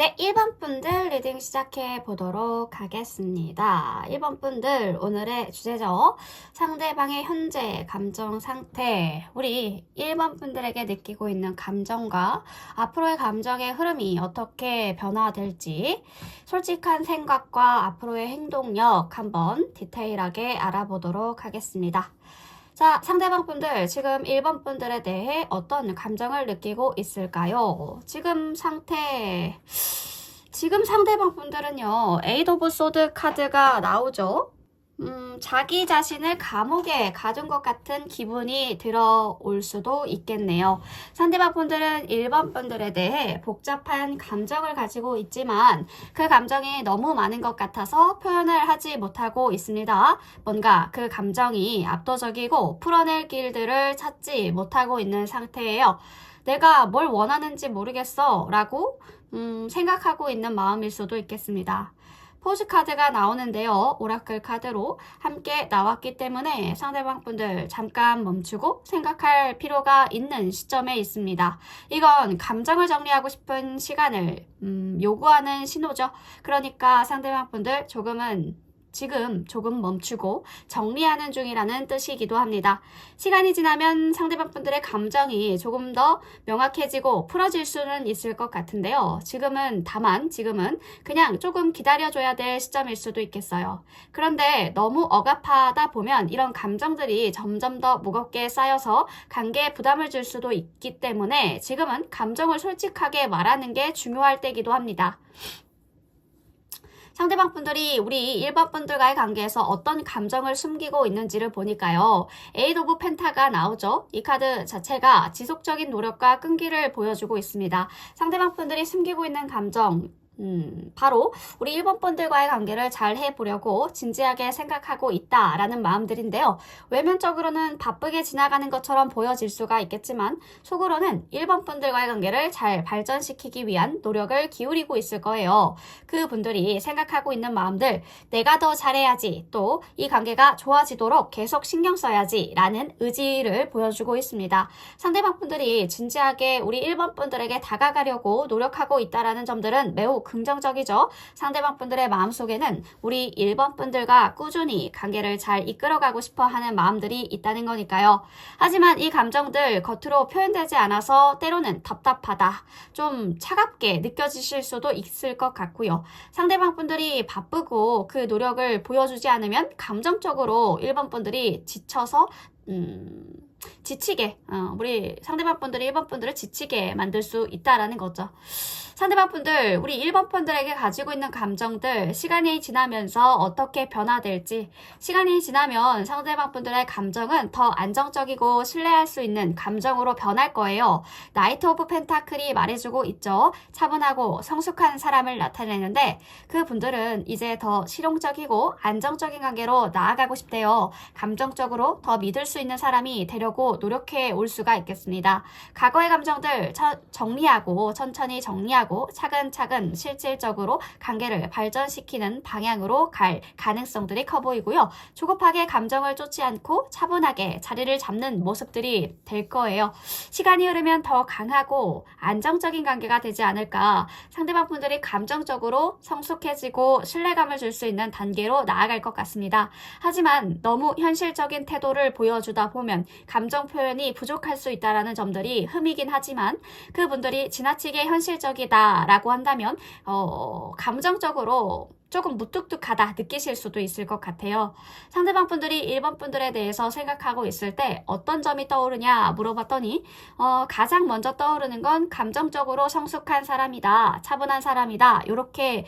네, 1번 분들 리딩 시작해 보도록 하겠습니다. 1번 분들 오늘의 주제죠. 상대방의 현재 감정 상태. 우리 1번 분들에게 느끼고 있는 감정과 앞으로의 감정의 흐름이 어떻게 변화될지 솔직한 생각과 앞으로의 행동력 한번 디테일하게 알아보도록 하겠습니다. 자, 상대방 분들 지금 1번 분들에 대해 어떤 감정을 느끼고 있을까요? 지금 상대방 분들은요, 에이드 오브 소드 카드가 나오죠. 자기 자신을 감옥에 가둔 것 같은 기분이 들어올 수도 있겠네요. 상대방 분들은 1번 분들에 대해 복잡한 감정을 가지고 있지만 그 감정이 너무 많은 것 같아서 표현을 하지 못하고 있습니다. 뭔가 그 감정이 압도적이고 풀어낼 길들을 찾지 못하고 있는 상태예요. 내가 뭘 원하는지 모르겠어 라고 생각하고 있는 마음일 수도 있겠습니다. 포즈 카드가 나오는데요. 오라클 카드로 함께 나왔기 때문에 상대방 분들 잠깐 멈추고 생각할 필요가 있는 시점에 있습니다. 이건 감정을 정리하고 싶은 시간을 요구하는 신호죠. 그러니까 상대방 분들 지금 조금 멈추고 정리하는 중이라는 뜻이기도 합니다. 시간이 지나면 상대방 분들의 감정이 조금 더 명확해지고 풀어질 수는 있을 것 같은데요. 지금은 그냥 조금 기다려줘야 될 시점일 수도 있겠어요. 그런데 너무 억압하다 보면 이런 감정들이 점점 더 무겁게 쌓여서 관계에 부담을 줄 수도 있기 때문에 지금은 감정을 솔직하게 말하는 게 중요할 때기도 합니다. 상대방 분들이 우리 1번 분들과의 관계에서 어떤 감정을 숨기고 있는지를 보니까요. 에이드 오브 펜타가 나오죠. 이 카드 자체가 지속적인 노력과 끈기를 보여주고 있습니다. 상대방 분들이 숨기고 있는 감정, 바로 우리 1번 분들과의 관계를 잘 해보려고 진지하게 생각하고 있다라는 마음들인데요. 외면적으로는 바쁘게 지나가는 것처럼 보여질 수가 있겠지만 속으로는 1번 분들과의 관계를 잘 발전시키기 위한 노력을 기울이고 있을 거예요. 그 분들이 생각하고 있는 마음들, 내가 더 잘해야지, 또 이 관계가 좋아지도록 계속 신경 써야지 라는 의지를 보여주고 있습니다. 상대방 분들이 진지하게 우리 1번 분들에게 다가가려고 노력하고 있다라는 점들은 매우 긍정적이죠. 상대방 분들의 마음속에는 우리 1번 분들과 꾸준히 관계를 잘 이끌어가고 싶어 하는 마음들이 있다는 거니까요. 하지만 이 감정들 겉으로 표현되지 않아서 때로는 답답하다, 좀 차갑게 느껴지실 수도 있을 것 같고요. 상대방 분들이 바쁘고 그 노력을 보여주지 않으면 감정적으로 1번 분들이 지쳐서 우리 상대방 분들이 1번 분들을 지치게 만들 수 있다라는 거죠. 상대방 분들, 우리 1번 분들에게 가지고 있는 감정들, 시간이 지나면서 어떻게 변화될지, 시간이 지나면 상대방 분들의 감정은 더 안정적이고 신뢰할 수 있는 감정으로 변할 거예요. 나이트 오브 펜타클이 말해주고 있죠. 차분하고 성숙한 사람을 나타내는데 그 분들은 이제 더 실용적이고 안정적인 관계로 나아가고 싶대요. 감정적으로 더 믿을 수 있는 사람이 되려고 노력해 올 수가 있겠습니다. 과거의 감정들 천천히 정리하고 차근차근 실질적으로 관계를 발전시키는 방향으로 갈 가능성들이 커 보이고요. 조급하게 감정을 쫓지 않고 차분하게 자리를 잡는 모습들이 될 거예요. 시간이 흐르면 더 강하고 안정적인 관계가 되지 않을까. 상대방 분들이 감정적으로 성숙해지고 신뢰감을 줄 수 있는 단계로 나아갈 것 같습니다. 하지만 너무 현실적인 태도를 보여주다 보면 감정 표현이 부족할 수 있다는 점들이 흠이긴 하지만 그분들이 지나치게 현실적이다라고 한다면 감정적으로 조금 무뚝뚝하다 느끼실 수도 있을 것 같아요. 상대방 분들이 1번 분들에 대해서 생각하고 있을 때 어떤 점이 떠오르냐 물어봤더니 가장 먼저 떠오르는 건 감정적으로 성숙한 사람이다, 차분한 사람이다, 이렇게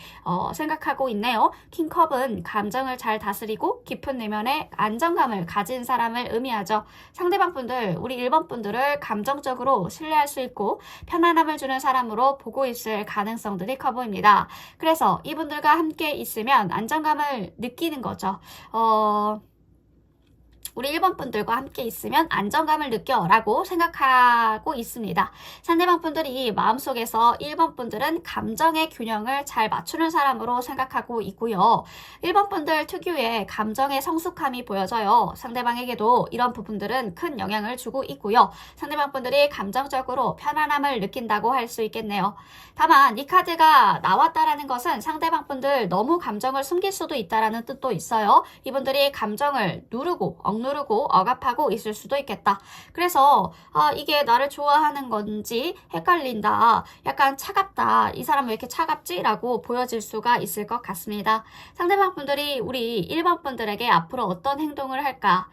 생각하고 있네요. 킹컵은 감정을 잘 다스리고 깊은 내면의 안정감을 가진 사람을 의미하죠. 상대방 분들, 우리 1번 분들을 감정적으로 신뢰할 수 있고 편안함을 주는 사람으로 보고 있을 가능성들이 커 보입니다. 그래서 이분들과 함께 있으면 안정감을 느끼는 거죠. 우리 1번 분들과 함께 있으면 안정감을 느껴 라고 생각하고 있습니다. 상대방 분들이 마음속에서 1번 분들은 감정의 균형을 잘 맞추는 사람으로 생각하고 있고요. 1번 분들 특유의 감정의 성숙함이 보여져요. 상대방에게도 이런 부분들은 큰 영향을 주고 있고요. 상대방 분들이 감정적으로 편안함을 느낀다고 할 수 있겠네요. 다만 이 카드가 나왔다라는 것은 상대방 분들 너무 감정을 숨길 수도 있다라는 뜻도 있어요. 이분들이 감정을 누르고 억누르고 억압하고 있을 수도 있겠다. 그래서 이게 나를 좋아하는 건지 헷갈린다. 약간 차갑다. 이 사람은 왜 이렇게 차갑지? 라고 보여질 수가 있을 것 같습니다. 상대방 분들이 우리 1번 분들에게 앞으로 어떤 행동을 할까?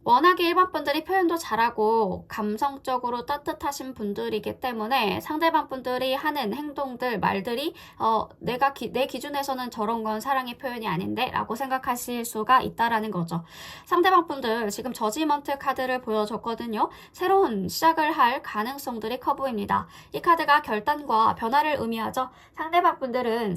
워낙에 일반 분들이 표현도 잘하고 감성적으로 따뜻하신 분들이기 때문에 상대방 분들이 하는 행동들, 말들이 내 기준에서는 저런 건 사랑의 표현이 아닌데 라고 생각하실 수가 있다라는 거죠. 상대방 분들 지금 저지먼트 카드를 보여줬거든요. 새로운 시작을 할 가능성들이 커 보입니다. 이 카드가 결단과 변화를 의미하죠. 상대방 분들은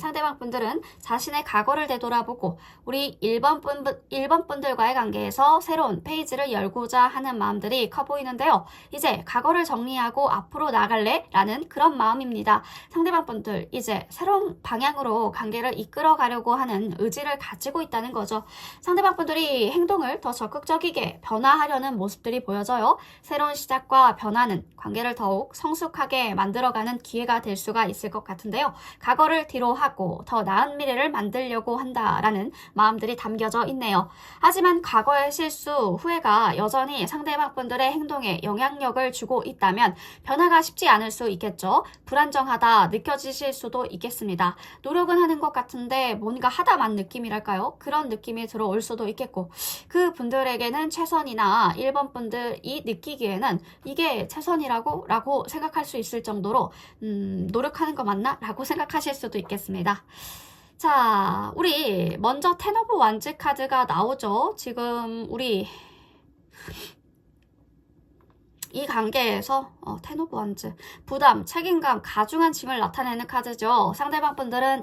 자신의 과거를 되돌아보고 우리 1번 분들과의 관계에서 새로운 페이지를 열고자 하는 마음들이 커 보이는데요. 이제 과거를 정리하고 앞으로 나갈래? 라는 그런 마음입니다. 상대방 분들 이제 새로운 방향으로 관계를 이끌어 가려고 하는 의지를 가지고 있다는 거죠. 상대방 분들이 행동을 더 적극적이게 변화하려는 모습들이 보여져요. 새로운 시작과 변화는 관계를 더욱 성숙하게 만들어가는 기회가 될 수가 있을 것 같은데요. 과거를 뒤로 하고 더 나은 미래를 만들려고 한다라는 마음들이 담겨져 있네요. 하지만 과거의 실수, 후회가 여전히 상대방 분들의 행동에 영향력을 주고 있다면 변화가 쉽지 않을 수 있겠죠. 불안정하다 느껴지실 수도 있겠습니다. 노력은 하는 것 같은데 뭔가 하다만 느낌이랄까요? 그런 느낌이 들어올 수도 있겠고 그 분들에게는 최선이나 1번 분들이 느끼기에는 이게 최선이라고 생각할 수 있을 정도로 노력하는 거 맞나? 라고 생각하실 수도 있겠습니다. 자, 우리 먼저 텐 오브 완즈 카드가 나오죠. 지금 우리 이 관계에서 텐 오브 완즈 부담, 책임감, 가중한 짐을 나타내는 카드죠. 상대방 분들은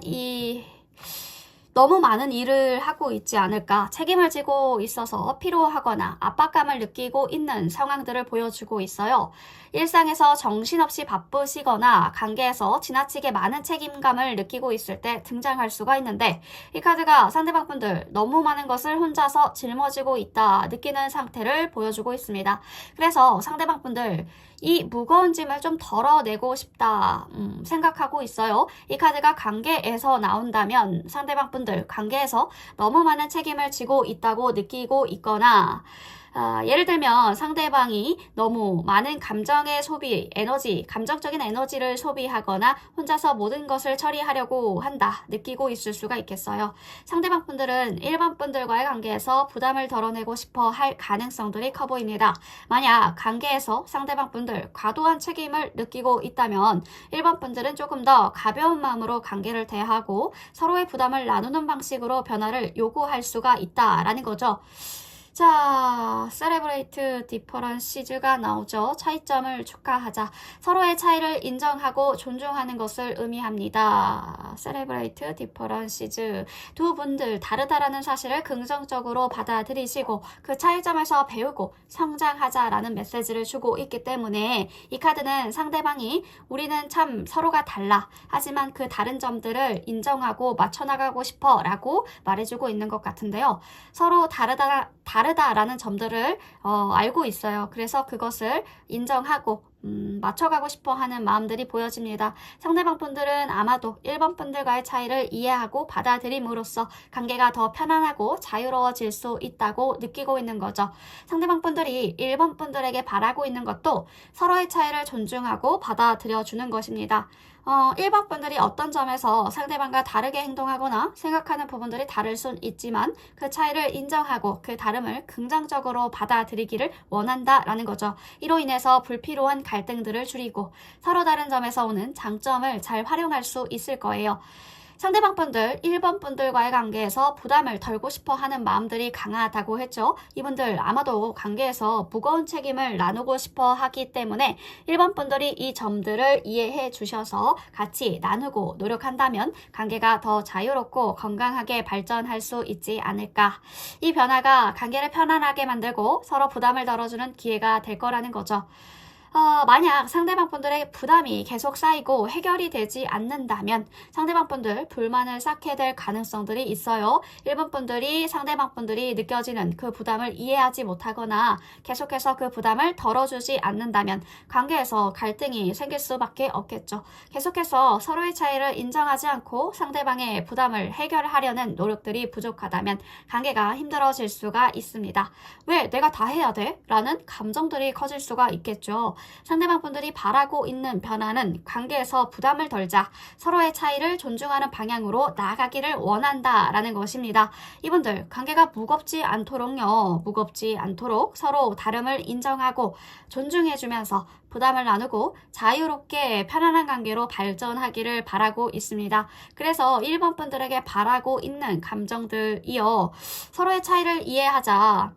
너무 많은 일을 하고 있지 않을까, 책임을 지고 있어서 피로하거나 압박감을 느끼고 있는 상황들을 보여주고 있어요. 일상에서 정신없이 바쁘시거나 관계에서 지나치게 많은 책임감을 느끼고 있을 때 등장할 수가 있는데 이 카드가 상대방 분들 너무 많은 것을 혼자서 짊어지고 있다 느끼는 상태를 보여주고 있습니다. 그래서 상대방 분들 이 무거운 짐을 좀 덜어내고 싶다 생각하고 있어요. 이 카드가 관계에서 나온다면 상대방 분들 관계에서 너무 많은 책임을 지고 있다고 느끼고 있거나 예를 들면 상대방이 너무 많은 감정의 소비, 감정적인 에너지를 소비하거나 혼자서 모든 것을 처리하려고 한다 느끼고 있을 수가 있겠어요. 상대방 분들은 1번 분들과의 관계에서 부담을 덜어내고 싶어 할 가능성들이 커 보입니다. 만약 관계에서 상대방 분들 과도한 책임을 느끼고 있다면 1번 분들은 조금 더 가벼운 마음으로 관계를 대하고 서로의 부담을 나누는 방식으로 변화를 요구할 수가 있다라는 거죠. 자, Celebrate Differences 나오죠. 차이점을 축하하자. 서로의 차이를 인정하고 존중하는 것을 의미합니다. Celebrate Differences. 두 분들 다르다라는 사실을 긍정적으로 받아들이시고 그 차이점에서 배우고 성장하자라는 메시지를 주고 있기 때문에 이 카드는 상대방이 우리는 참 서로가 달라. 하지만 그 다른 점들을 인정하고 맞춰나가고 싶어 라고 말해주고 있는 것 같은데요. 서로 다르다라는 점들을 알고 있어요. 그래서 그것을 인정하고 맞춰가고 싶어 하는 마음들이 보여집니다. 상대방 분들은 아마도 1번 분들과의 차이를 이해하고 받아들임으로써 관계가 더 편안하고 자유로워질 수 있다고 느끼고 있는 거죠. 상대방 분들이 1번 분들에게 바라고 있는 것도 서로의 차이를 존중하고 받아들여주는 것입니다. 1번 분들이 어떤 점에서 상대방과 다르게 행동하거나 생각하는 부분들이 다를 순 있지만 그 차이를 인정하고 그 다름을 긍정적으로 받아들이기를 원한다라는 거죠. 이로 인해서 불필요한 갈등들을 줄이고 서로 다른 점에서 오는 장점을 잘 활용할 수 있을 거예요. 상대방 분들, 1번 분들과의 관계에서 부담을 덜고 싶어 하는 마음들이 강하다고 했죠. 이분들 아마도 관계에서 무거운 책임을 나누고 싶어 하기 때문에 1번 분들이 이 점들을 이해해 주셔서 같이 나누고 노력한다면 관계가 더 자유롭고 건강하게 발전할 수 있지 않을까. 이 변화가 관계를 편안하게 만들고 서로 부담을 덜어주는 기회가 될 거라는 거죠. 만약 상대방 분들의 부담이 계속 쌓이고 해결이 되지 않는다면 상대방 분들 불만을 쌓게 될 가능성들이 있어요. 1번 분들이 상대방 분들이 느껴지는 그 부담을 이해하지 못하거나 계속해서 그 부담을 덜어주지 않는다면 관계에서 갈등이 생길 수밖에 없겠죠. 계속해서 서로의 차이를 인정하지 않고 상대방의 부담을 해결하려는 노력들이 부족하다면 관계가 힘들어질 수가 있습니다. 왜 내가 다 해야 돼? 라는 감정들이 커질 수가 있겠죠. 상대방 분들이 바라고 있는 변화는 관계에서 부담을 덜자 서로의 차이를 존중하는 방향으로 나아가기를 원한다라는 것입니다. 이분들 관계가 무겁지 않도록 서로 다름을 인정하고 존중해주면서 부담을 나누고 자유롭게 편안한 관계로 발전하기를 바라고 있습니다. 그래서 1번 분들에게 바라고 있는 감정들이요. 서로의 차이를 이해하자.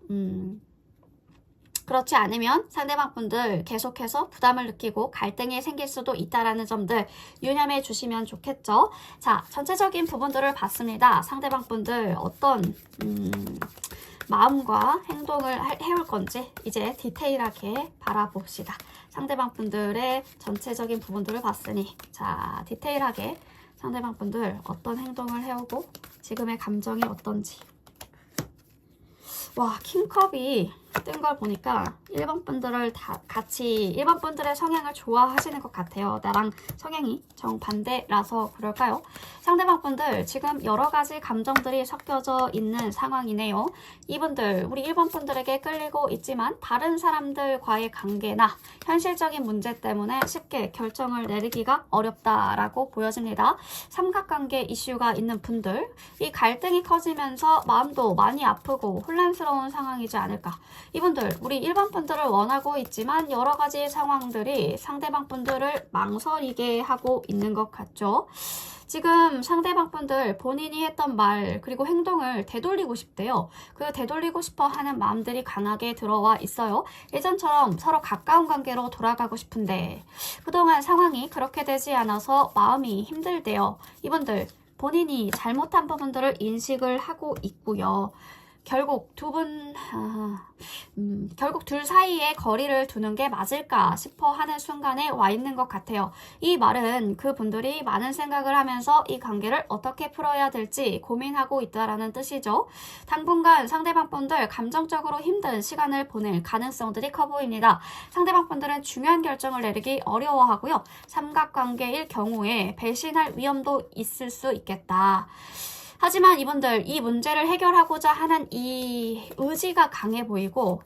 그렇지 않으면 상대방 분들 계속해서 부담을 느끼고 갈등이 생길 수도 있다는 점들 유념해 주시면 좋겠죠. 자, 전체적인 부분들을 봤습니다. 상대방 분들 어떤 마음과 행동을 해올 건지 이제 디테일하게 바라봅시다. 상대방 분들의 전체적인 부분들을 봤으니 자, 디테일하게 상대방 분들 어떤 행동을 해오고 지금의 감정이 어떤지. 와, 킹컵이 뜬 걸 보니까 1번 분들을 다 같이 1번 분들의 성향을 좋아하시는 것 같아요. 나랑 성향이 정반대라서 그럴까요? 상대방 분들 지금 여러 가지 감정들이 섞여져 있는 상황이네요. 이분들 우리 1번 분들에게 끌리고 있지만 다른 사람들과의 관계나 현실적인 문제 때문에 쉽게 결정을 내리기가 어렵다라고 보여집니다. 삼각관계 이슈가 있는 분들 이 갈등이 커지면서 마음도 많이 아프고 혼란스러운 상황이지 않을까. 이분들 우리 1번 분들을 원하고 있지만 여러 가지 상황들이 상대방 분들을 망설이게 하고 있는 것 같죠. 지금 상대방 분들 본인이 했던 말 그리고 행동을 되돌리고 싶대요. 그 되돌리고 싶어 하는 마음들이 강하게 들어와 있어요. 예전처럼 서로 가까운 관계로 돌아가고 싶은데 그동안 상황이 그렇게 되지 않아서 마음이 힘들대요. 이분들 본인이 잘못한 부분들을 인식을 하고 있고요. 결국 결국 둘 사이에 거리를 두는 게 맞을까 싶어 하는 순간에 와 있는 것 같아요. 이 말은 그분들이 많은 생각을 하면서 이 관계를 어떻게 풀어야 될지 고민하고 있다라는 뜻이죠. 당분간 상대방 분들 감정적으로 힘든 시간을 보낼 가능성들이 커 보입니다. 상대방 분들은 중요한 결정을 내리기 어려워하고요. 삼각관계일 경우에 배신할 위험도 있을 수 있겠다. 하지만 이분들 이 문제를 해결하고자 하는 이 의지가 강해 보이고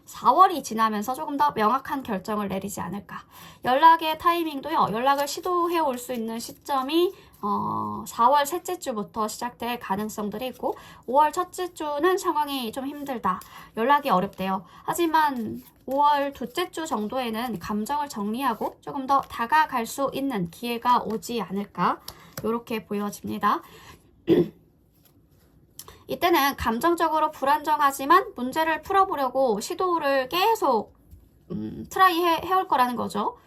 4월이 지나면서 조금 더 명확한 결정을 내리지 않을까. 연락의 타이밍도요. 연락을 시도해 올 수 있는 시점이 4월 셋째 주부터 시작될 가능성들이 있고 5월 첫째 주는 상황이 좀 힘들다. 연락이 어렵대요. 하지만 5월 둘째 주 정도에는 감정을 정리하고 조금 더 다가갈 수 있는 기회가 오지 않을까. 이렇게 보여집니다. 이때는 감정적으로 불안정하지만 문제를 풀어보려고 시도를 계속 트라이 해올 거라는 거죠.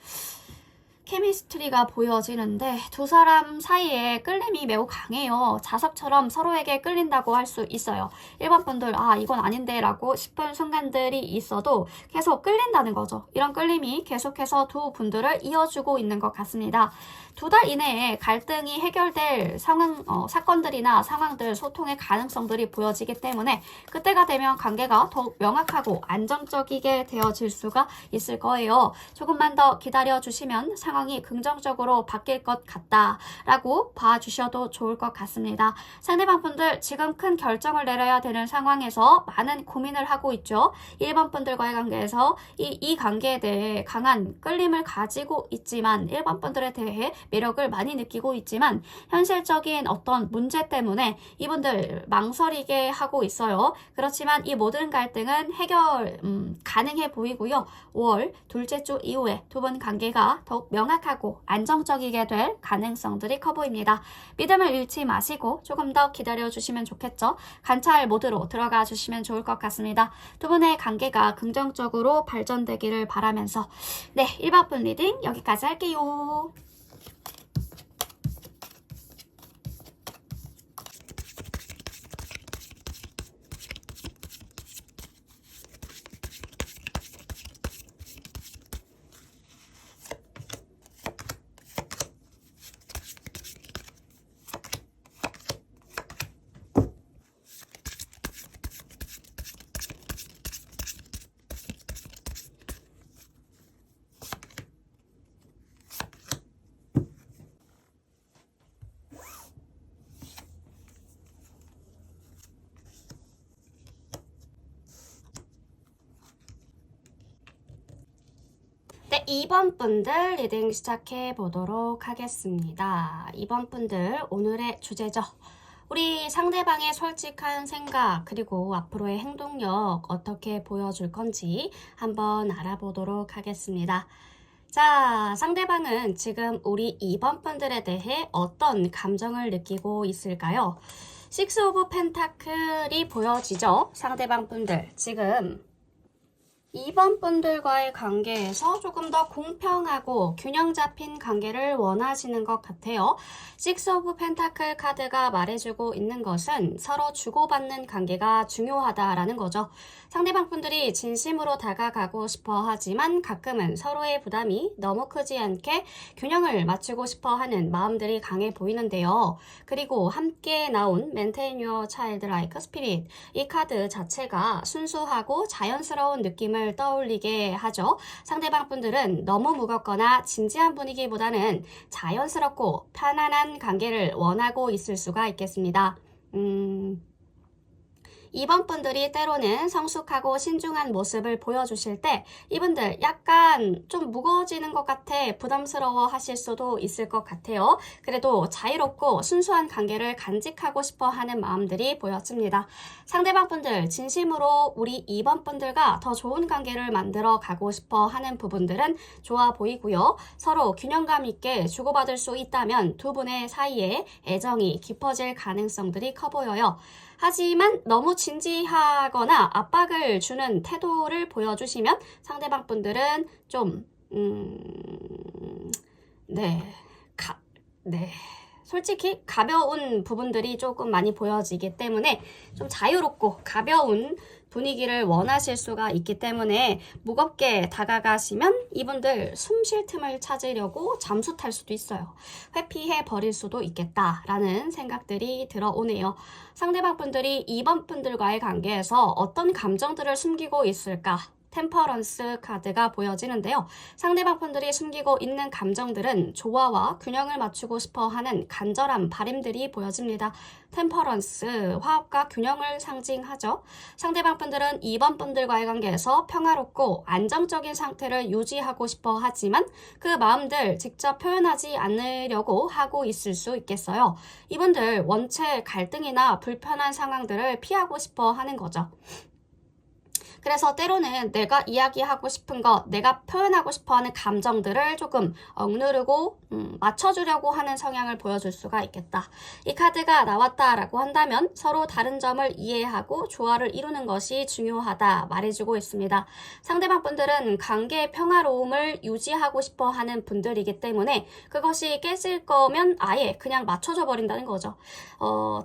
케미스트리가 보여지는데 두 사람 사이에 끌림이 매우 강해요. 자석처럼 서로에게 끌린다고 할 수 있어요. 1번 분들 이건 아닌데 라고 싶은 순간들이 있어도 계속 끌린다는 거죠. 이런 끌림이 계속해서 두 분들을 이어주고 있는 것 같습니다. 2달 이내에 갈등이 해결될 사건들이나 상황들, 소통의 가능성들이 보여지기 때문에 그때가 되면 관계가 더욱 명확하고 안정적이게 되어질 수가 있을 거예요. 조금만 더 기다려주시면 상황이 긍정적으로 바뀔 것 같다라고 봐주셔도 좋을 것 같습니다. 상대방 분들 지금 큰 결정을 내려야 되는 상황에서 많은 고민을 하고 있죠. 1번 분들과의 관계에서 이 관계에 대해 강한 끌림을 가지고 있지만 1번 분들에 대해 매력을 많이 느끼고 있지만 현실적인 어떤 문제 때문에 이분들 망설이게 하고 있어요. 그렇지만 이 모든 갈등은 해결 가능해 보이고요. 5월 둘째 주 이후에 두 분 관계가 더욱 명확 정확하고 안정적이게 될 가능성들이 커 보입니다. 믿음을 잃지 마시고 조금 더 기다려주시면 좋겠죠. 관찰 모드로 들어가 주시면 좋을 것 같습니다. 두 분의 관계가 긍정적으로 발전되기를 바라면서 네, 1번분 리딩 여기까지 할게요. 네, 2번 분들 리딩 시작해 보도록 하겠습니다. 2번 분들 오늘의 주제죠. 우리 상대방의 솔직한 생각 그리고 앞으로의 행동력 어떻게 보여줄 건지 한번 알아보도록 하겠습니다. 자, 상대방은 지금 우리 2번 분들에 대해 어떤 감정을 느끼고 있을까요? 식스 오브 펜타클이 보여지죠? 상대방 분들 지금 2번 분들과의 관계에서 조금 더 공평하고 균형 잡힌 관계를 원하시는 것 같아요. 식스 오브 펜타클 카드가 말해주고 있는 것은 서로 주고받는 관계가 중요하다라는 거죠. 상대방 분들이 진심으로 다가가고 싶어 하지만 가끔은 서로의 부담이 너무 크지 않게 균형을 맞추고 싶어 하는 마음들이 강해 보이는데요. 그리고 함께 나온 Maintain Your Child Like Spirit, 이 카드 자체가 순수하고 자연스러운 느낌을 떠올리게 하죠. 상대방 분들은 너무 무겁거나 진지한 분위기보다는 자연스럽고 편안한 관계를 원하고 있을 수가 있겠습니다. 2번 분들이 때로는 성숙하고 신중한 모습을 보여주실 때 이분들 약간 좀 무거워지는 것 같아 부담스러워 하실 수도 있을 것 같아요. 그래도 자유롭고 순수한 관계를 간직하고 싶어 하는 마음들이 보여집니다. 상대방 분들 진심으로 우리 2번 분들과 더 좋은 관계를 만들어 가고 싶어 하는 부분들은 좋아 보이고요. 서로 균형감 있게 주고받을 수 있다면 두 분의 사이에 애정이 깊어질 가능성들이 커 보여요. 하지만 너무 진지하거나 압박을 주는 태도를 보여주시면 상대방 분들은 좀 솔직히 가벼운 부분들이 조금 많이 보여지기 때문에 좀 자유롭고 가벼운 분위기를 원하실 수가 있기 때문에 무겁게 다가가시면 이분들 숨 쉴 틈을 찾으려고 잠수 탈 수도 있어요. 회피해 버릴 수도 있겠다라는 생각들이 들어오네요. 상대방 분들이 2번 분들과의 관계에서 어떤 감정들을 숨기고 있을까? 템퍼런스 카드가 보여지는데요. 상대방 분들이 숨기고 있는 감정들은 조화와 균형을 맞추고 싶어 하는 간절한 바람들이 보여집니다. 템퍼런스, 화합과 균형을 상징하죠. 상대방 분들은 2번 분들과의 관계에서 평화롭고 안정적인 상태를 유지하고 싶어 하지만 그 마음들 직접 표현하지 않으려고 하고 있을 수 있겠어요. 이분들 원체 갈등이나 불편한 상황들을 피하고 싶어 하는 거죠. 그래서 때로는 내가 이야기하고 싶은 것, 내가 표현하고 싶어하는 감정들을 조금 억누르고 맞춰주려고 하는 성향을 보여줄 수가 있겠다. 이 카드가 나왔다라고 한다면 서로 다른 점을 이해하고 조화를 이루는 것이 중요하다 말해주고 있습니다. 상대방 분들은 관계의 평화로움을 유지하고 싶어 하는 분들이기 때문에 그것이 깨질 거면 아예 그냥 맞춰줘 버린다는 거죠.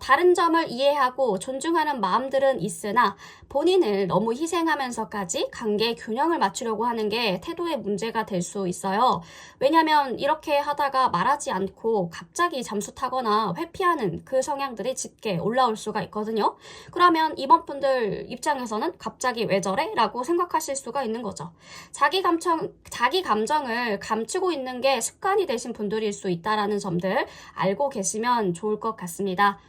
다른 점을 이해하고 존중하는 마음들은 있으나 본인을 너무 희생하면서까지 관계의 균형을 맞추려고 하는 게 태도의 문제가 될 수 있어요. 왜냐하면 이렇게 하다가 말하지 않고 갑자기 잠수 타거나 회피하는 그 성향들이 짙게 올라올 수가 있거든요. 그러면 이번 분들 입장에서는 갑자기 왜 저래? 라고 생각하실 수가 있는 거죠. 자기 감정을 감추고 있는 게 습관이 되신 분들일 수 있다는 점들 알고 계시면 좋을 것 같습니다.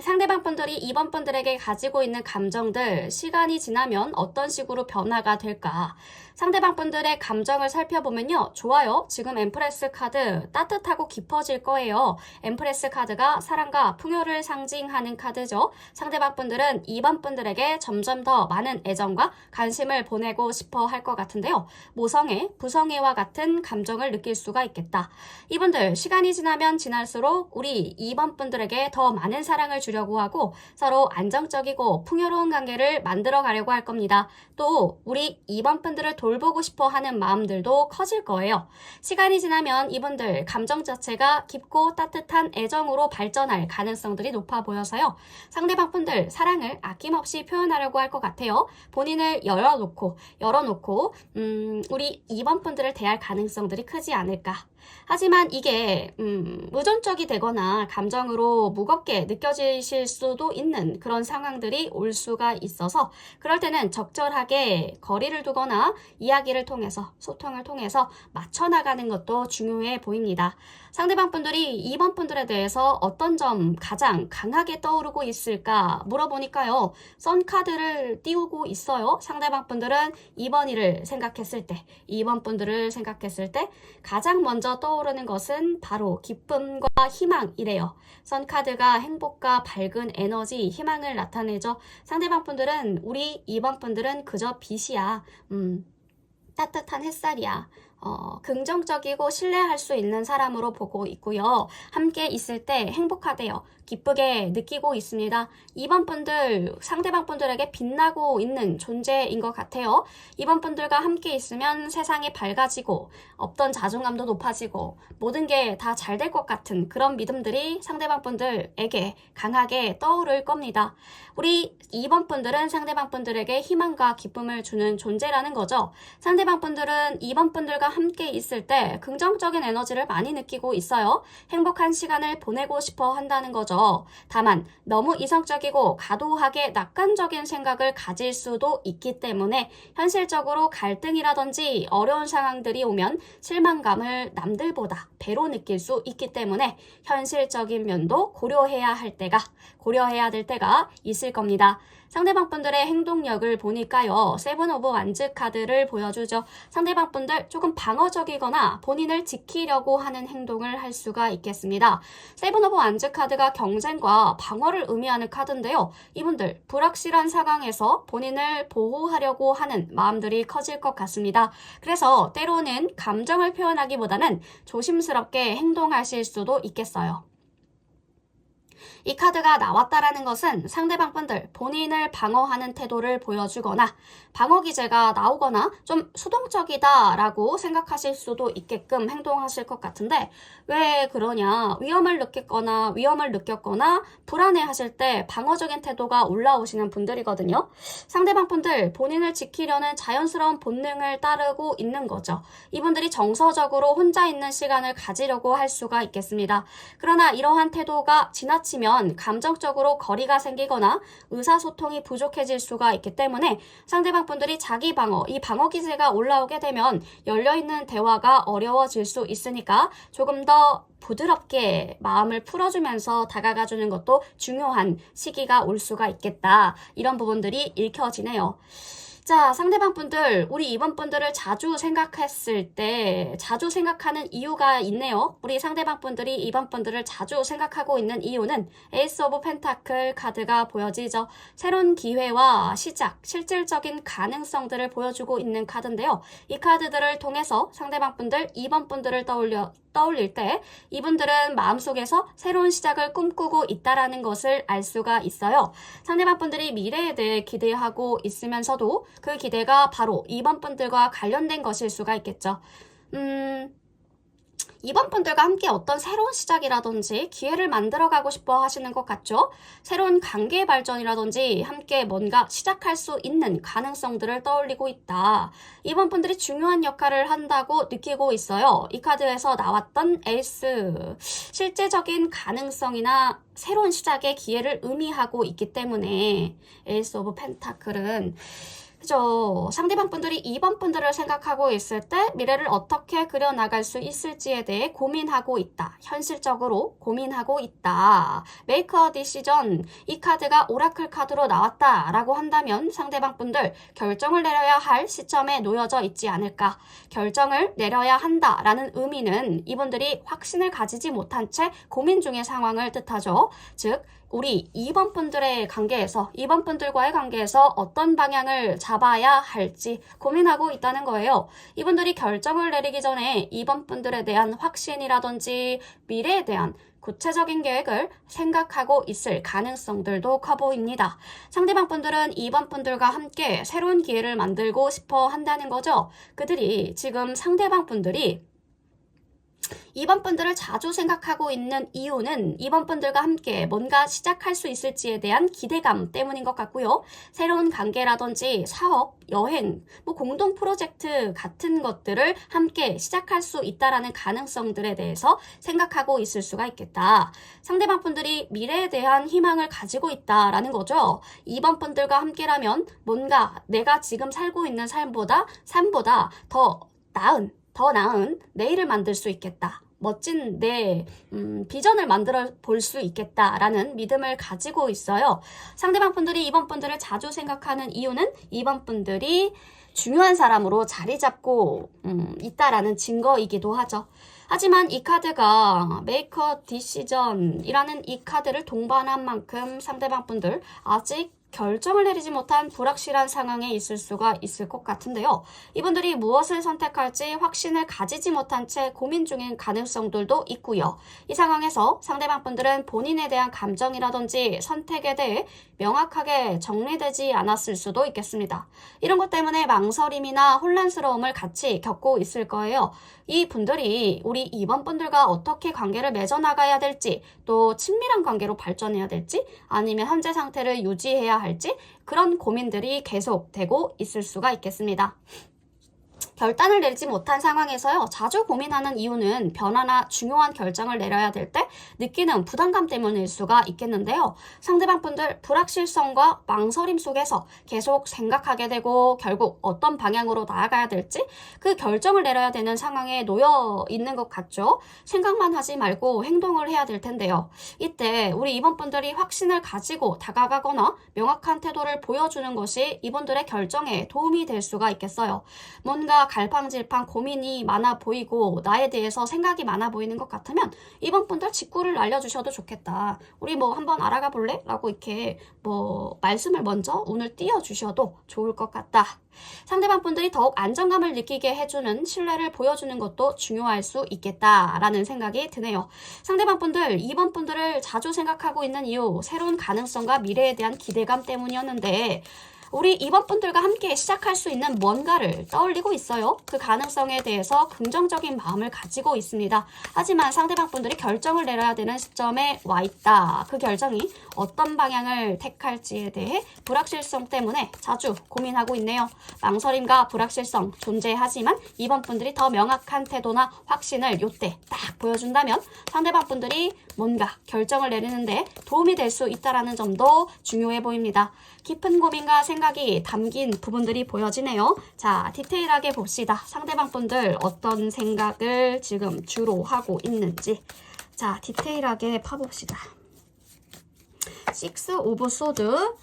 상대방 분들이 2번 분들에게 가지고 있는 감정들, 시간이 지나면 어떤 식으로 변화가 될까? 상대방 분들의 감정을 살펴보면요. 좋아요. 지금 엠프레스 카드 따뜻하고 깊어질 거예요. 엠프레스 카드가 사랑과 풍요를 상징하는 카드죠. 상대방 분들은 2번 분들에게 점점 더 많은 애정과 관심을 보내고 싶어 할 것 같은데요. 모성애, 부성애와 같은 감정을 느낄 수가 있겠다. 이분들 시간이 지나면 지날수록 우리 2번 분들에게 더 많은 사랑을 주려고 하고 서로 안정적이고 풍요로운 관계를 만들어 가려고 할 겁니다. 또 우리 2번 분들을 돌보고 싶어 하는 마음들도 커질 거예요. 시간이 지나면 이분들 감정 자체가 깊고 따뜻한 애정으로 발전할 가능성들이 높아 보여서요. 상대방 분들 사랑을 아낌없이 표현하려고 할 것 같아요. 본인을 열어놓고 우리 2번 분들을 대할 가능성들이 크지 않을까. 하지만 이게 의존적이 되거나 감정으로 무겁게 느껴지실 수도 있는 그런 상황들이 올 수가 있어서 그럴 때는 적절하게 거리를 두거나 이야기를 통해서 소통을 통해서 맞춰나가는 것도 중요해 보입니다. 상대방 분들이 2번 분들에 대해서 어떤 점 가장 강하게 떠오르고 있을까 물어보니까요. 썬카드를 띄우고 있어요. 상대방 분들은 2번이를 생각했을 때 2번 분들을 생각했을 때 가장 먼저 떠오르는 것은 바로 기쁨과 희망이래요. 선카드가 행복과 밝은 에너지, 희망을 나타내죠. 상대방 분들은 우리 2번 분들은 그저 빛이야. 따뜻한 햇살이야. 긍정적이고 신뢰할 수 있는 사람으로 보고 있고요. 함께 있을 때 행복하대요. 기쁘게 느끼고 있습니다. 2번 분들, 상대방 분들에게 빛나고 있는 존재인 것 같아요. 2번 분들과 함께 있으면 세상이 밝아지고 없던 자존감도 높아지고 모든 게 다 잘 될 것 같은 그런 믿음들이 상대방 분들에게 강하게 떠오를 겁니다. 우리 2번 분들은 상대방 분들에게 희망과 기쁨을 주는 존재라는 거죠. 상대방 분들은 2번 분들과 함께 있을 때 긍정적인 에너지를 많이 느끼고 있어요. 행복한 시간을 보내고 싶어 한다는 거죠. 다만 너무 이성적이고 과도하게 낙관적인 생각을 가질 수도 있기 때문에 현실적으로 갈등이라든지 어려운 상황들이 오면 실망감을 남들보다 배로 느낄 수 있기 때문에 현실적인 면도 고려해야 될 때가 있을 겁니다. 상대방 분들의 행동력을 보니까요. 세븐 오브 완즈 카드를 보여주죠. 상대방 분들 조금 방어적이거나 본인을 지키려고 하는 행동을 할 수가 있겠습니다. 세븐 오브 완즈 카드가 경쟁과 방어를 의미하는 카드인데요. 이분들 불확실한 상황에서 본인을 보호하려고 하는 마음들이 커질 것 같습니다. 그래서 때로는 감정을 표현하기보다는 조심스럽게 행동하실 수도 있겠어요. 이 카드가 나왔다라는 것은 상대방 분들 본인을 방어하는 태도를 보여주거나 방어 기제가 나오거나 좀 수동적이다라고 생각하실 수도 있게끔 행동하실 것 같은데 왜 그러냐? 위험을 느꼈거나 불안해하실 때 방어적인 태도가 올라오시는 분들이거든요. 상대방 분들 본인을 지키려는 자연스러운 본능을 따르고 있는 거죠. 이분들이 정서적으로 혼자 있는 시간을 가지려고 할 수가 있겠습니다. 그러나 이러한 태도가 지나치면 감정적으로 거리가 생기거나 의사소통이 부족해질 수가 있기 때문에 상대방 분들이 자기 방어, 이 방어 기제가 올라오게 되면 열려있는 대화가 어려워질 수 있으니까 조금 더 부드럽게 마음을 풀어주면서 다가가주는 것도 중요한 시기가 올 수가 있겠다. 이런 부분들이 읽혀지네요. 자, 상대방 분들, 우리 2번 분들을 자주 생각했을 때 자주 생각하는 이유가 있네요. 우리 상대방 분들이 2번 분들을 자주 생각하고 있는 이유는 에이스 오브 펜타클 카드가 보여지죠. 새로운 기회와 시작, 실질적인 가능성들을 보여주고 있는 카드인데요. 이 카드들을 통해서 상대방 분들, 2번 분들을 떠올릴 때 이분들은 마음속에서 새로운 시작을 꿈꾸고 있다라는 것을 알 수가 있어요. 상대방 분들이 미래에 대해 기대하고 있으면서도 그 기대가 바로 2번 분들과 관련된 것일 수가 있겠죠. 2번 분들과 함께 어떤 새로운 시작이라든지 기회를 만들어가고 싶어 하시는 것 같죠? 새로운 관계 발전이라든지 함께 뭔가 시작할 수 있는 가능성들을 떠올리고 있다. 2번 분들이 중요한 역할을 한다고 느끼고 있어요. 이 카드에서 나왔던 에이스, 실제적인 가능성이나 새로운 시작의 기회를 의미하고 있기 때문에 에이스 오브 펜타클은 그죠? 상대방 분들이 2번 분들을 생각하고 있을 때 미래를 어떻게 그려나갈 수 있을지에 대해 고민하고 있다. 현실적으로 고민하고 있다. Make a decision. 이 카드가 오라클 카드로 나왔다 라고 한다면 상대방 분들 결정을 내려야 할 시점에 놓여져 있지 않을까. 결정을 내려야 한다 라는 의미는 이분들이 확신을 가지지 못한 채 고민 중의 상황을 뜻하죠. 즉 우리 2번 분들의 관계에서 2번 분들과의 관계에서 어떤 방향을 잡아야 할지 고민하고 있다는 거예요. 이분들이 결정을 내리기 전에 2번 분들에 대한 확신이라든지 미래에 대한 구체적인 계획을 생각하고 있을 가능성들도 커 보입니다. 상대방 분들은 2번 분들과 함께 새로운 기회를 만들고 싶어 한다는 거죠. 그들이 지금 상대방 분들이 2번 분들을 자주 생각하고 있는 이유는 2번 분들과 함께 뭔가 시작할 수 있을지에 대한 기대감 때문인 것 같고요. 새로운 관계라든지 사업, 여행, 공동 프로젝트 같은 것들을 함께 시작할 수 있다라는 가능성들에 대해서 생각하고 있을 수가 있겠다. 상대방 분들이 미래에 대한 희망을 가지고 있다라는 거죠. 2번 분들과 함께라면 뭔가 내가 지금 살고 있는 삶보다 더 나은 내일을 만들 수 있겠다. 멋진 내 비전을 만들어 볼 수 있겠다라는 믿음을 가지고 있어요. 상대방 분들이 2번 분들을 자주 생각하는 이유는 2번 분들이 중요한 사람으로 자리 잡고 있다라는 증거이기도 하죠. 하지만 이 카드가 Make a Decision 이라는 이 카드를 동반한 만큼 상대방 분들 아직 결정을 내리지 못한 불확실한 상황에 있을 수가 있을 것 같은데요. 이분들이 무엇을 선택할지 확신을 가지지 못한 채 고민 중인 가능성들도 있고요. 이 상황에서 상대방 분들은 본인에 대한 감정이라든지 선택에 대해 명확하게 정리되지 않았을 수도 있겠습니다. 이런 것 때문에 망설임이나 혼란스러움을 같이 겪고 있을 거예요. 이 분들이 우리 2번 분들과 어떻게 관계를 맺어나가야 될지, 또 친밀한 관계로 발전해야 될지, 아니면 현재 상태를 유지해야 할지 그런 고민들이 계속되고 있을 수가 있겠습니다. 결단을 내리지 못한 상황에서요. 자주 고민하는 이유는 변화나 중요한 결정을 내려야 될 때 느끼는 부담감 때문일 수가 있겠는데요. 상대방 분들 불확실성과 망설임 속에서 계속 생각하게 되고 결국 어떤 방향으로 나아가야 될지 그 결정을 내려야 되는 상황에 놓여 있는 것 같죠. 생각만 하지 말고 행동을 해야 될 텐데요. 이때 우리 이번 분들이 확신을 가지고 다가가거나 명확한 태도를 보여주는 것이 이분들의 결정에 도움이 될 수가 있겠어요. 뭔가 갈팡질팡 고민이 많아 보이고 나에 대해서 생각이 많아 보이는 것 같으면 이번 분들 직구를 알려주셔도 좋겠다. 우리 한번 알아가 볼래? 라고 이렇게 말씀을 먼저 운을 띄워주셔도 좋을 것 같다. 상대방 분들이 더욱 안정감을 느끼게 해주는 신뢰를 보여주는 것도 중요할 수 있겠다라는 생각이 드네요. 상대방 분들, 2번 분들을 자주 생각하고 있는 이유, 새로운 가능성과 미래에 대한 기대감 때문이었는데 우리 2번 분들과 함께 시작할 수 있는 뭔가를 떠올리고 있어요. 그 가능성에 대해서 긍정적인 마음을 가지고 있습니다. 하지만 상대방 분들이 결정을 내려야 되는 시점에 와 있다. 그 결정이 어떤 방향을 택할지에 대해 불확실성 때문에 자주 고민하고 있네요. 망설임과 불확실성 존재하지만 2번 분들이 더 명확한 태도나 확신을 요때 딱 보여준다면 상대방 분들이 뭔가 결정을 내리는데 도움이 될 수 있다는 점도 중요해 보입니다. 깊은 고민과 생각이 담긴 부분들이 보여지네요. 자, 디테일하게 봅시다. 상대방 분들 어떤 생각을 지금 주로 하고 있는지. 자, 디테일하게 파봅시다. 6 오브 소드.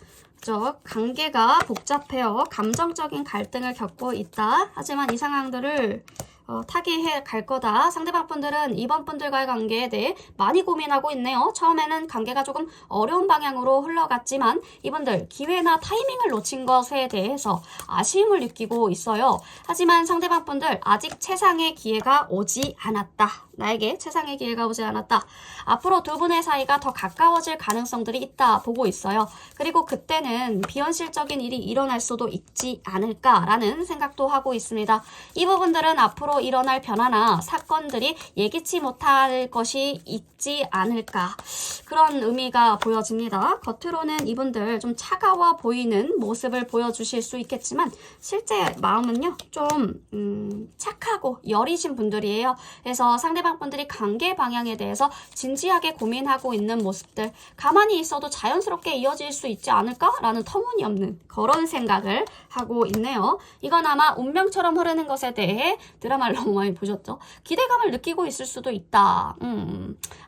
관계가 복잡해요. 감정적인 갈등을 겪고 있다. 하지만 이 상황들을 타개해 갈 거다. 상대방 분들은 2번 분들과의 관계에 대해 많이 고민하고 있네요. 처음에는 관계가 조금 어려운 방향으로 흘러갔지만 이분들 기회나 타이밍을 놓친 것에 대해서 아쉬움을 느끼고 있어요. 하지만 상대방 분들 아직 최상의 기회가 오지 않았다. 나에게 최상의 기회가 오지 않았다. 앞으로 두 분의 사이가 더 가까워질 가능성들이 있다 보고 있어요. 그리고 그때는 비현실적인 일이 일어날 수도 있지 않을까라는 생각도 하고 있습니다. 이 부분들은 앞으로 일어날 변화나 사건들이 예기치 못할 것이 있지 않을까 그런 의미가 보여집니다. 겉으로는 이분들 좀 차가워 보이는 모습을 보여주실 수 있겠지만 실제 마음은요 좀 착하고 여리신 분들이에요. 그래서 상대방 상대방 분들이 관계 방향에 대해서 진지하게 고민하고 있는 모습들, 가만히 있어도 자연스럽게 이어질 수 있지 않을까라는 터무니없는 그런 생각을 하고 있네요. 이건 아마 운명처럼 흐르는 것에 대해 드라마를 너무 많이 보셨죠? 기대감을 느끼고 있을 수도 있다.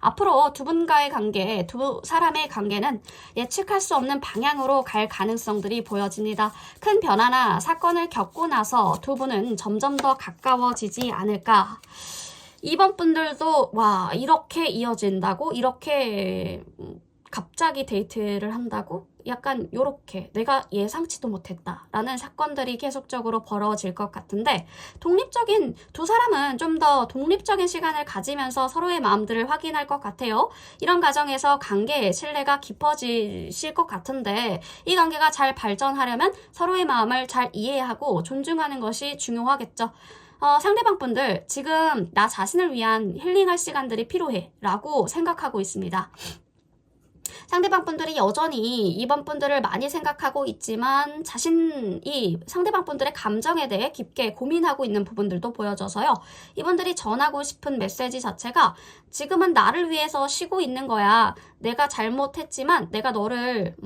앞으로 두 분과의 관계, 두 사람의 관계는 예측할 수 없는 방향으로 갈 가능성들이 보여집니다. 큰 변화나 사건을 겪고 나서 두 분은 점점 더 가까워지지 않을까. 이번 분들도 와, 이렇게 이어진다고? 이렇게 갑자기 데이트를 한다고? 약간 요렇게 내가 예상치도 못했다 라는 사건들이 계속적으로 벌어질 것 같은데, 두 사람은 좀 더 독립적인 시간을 가지면서 서로의 마음들을 확인할 것 같아요. 이런 과정에서 관계의 신뢰가 깊어지실 것 같은데, 이 관계가 잘 발전하려면 서로의 마음을 잘 이해하고 존중하는 것이 중요하겠죠. 상대방 분들 지금 나 자신을 위한 힐링할 시간들이 필요해 라고 생각하고 있습니다. 상대방 분들이 여전히 이번 분들을 많이 생각하고 있지만 자신이 상대방 분들의 감정에 대해 깊게 고민하고 있는 부분들도 보여져서요. 이분들이 전하고 싶은 메시지 자체가 지금은 나를 위해서 쉬고 있는 거야. 내가 잘못했지만 내가 너를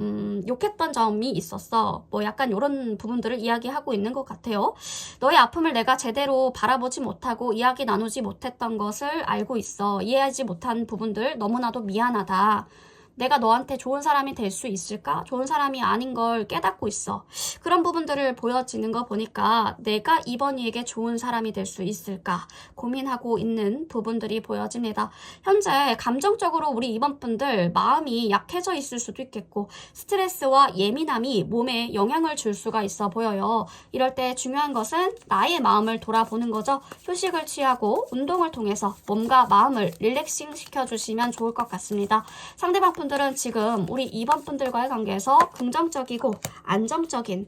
욕했던 점이 있었어. 뭐 약간 이런 부분들을 이야기하고 있는 것 같아요. 너의 아픔을 내가 제대로 바라보지 못하고 이야기 나누지 못했던 것을 알고 있어. 이해하지 못한 부분들 너무나도 미안하다. 내가 너한테 좋은 사람이 될 수 있을까? 좋은 사람이 아닌 걸 깨닫고 있어. 그런 부분들을 보여지는 거 보니까 내가 이번이에게 좋은 사람이 될 수 있을까? 고민하고 있는 부분들이 보여집니다. 현재 감정적으로 우리 이번 분들 마음이 약해져 있을 수도 있겠고, 스트레스와 예민함이 몸에 영향을 줄 수가 있어 보여요. 이럴 때 중요한 것은 나의 마음을 돌아보는 거죠. 휴식을 취하고 운동을 통해서 몸과 마음을 릴렉싱 시켜주시면 좋을 것 같습니다. 상대방 분들은 지금 우리 2번 분들과의 관계에서 긍정적이고 안정적인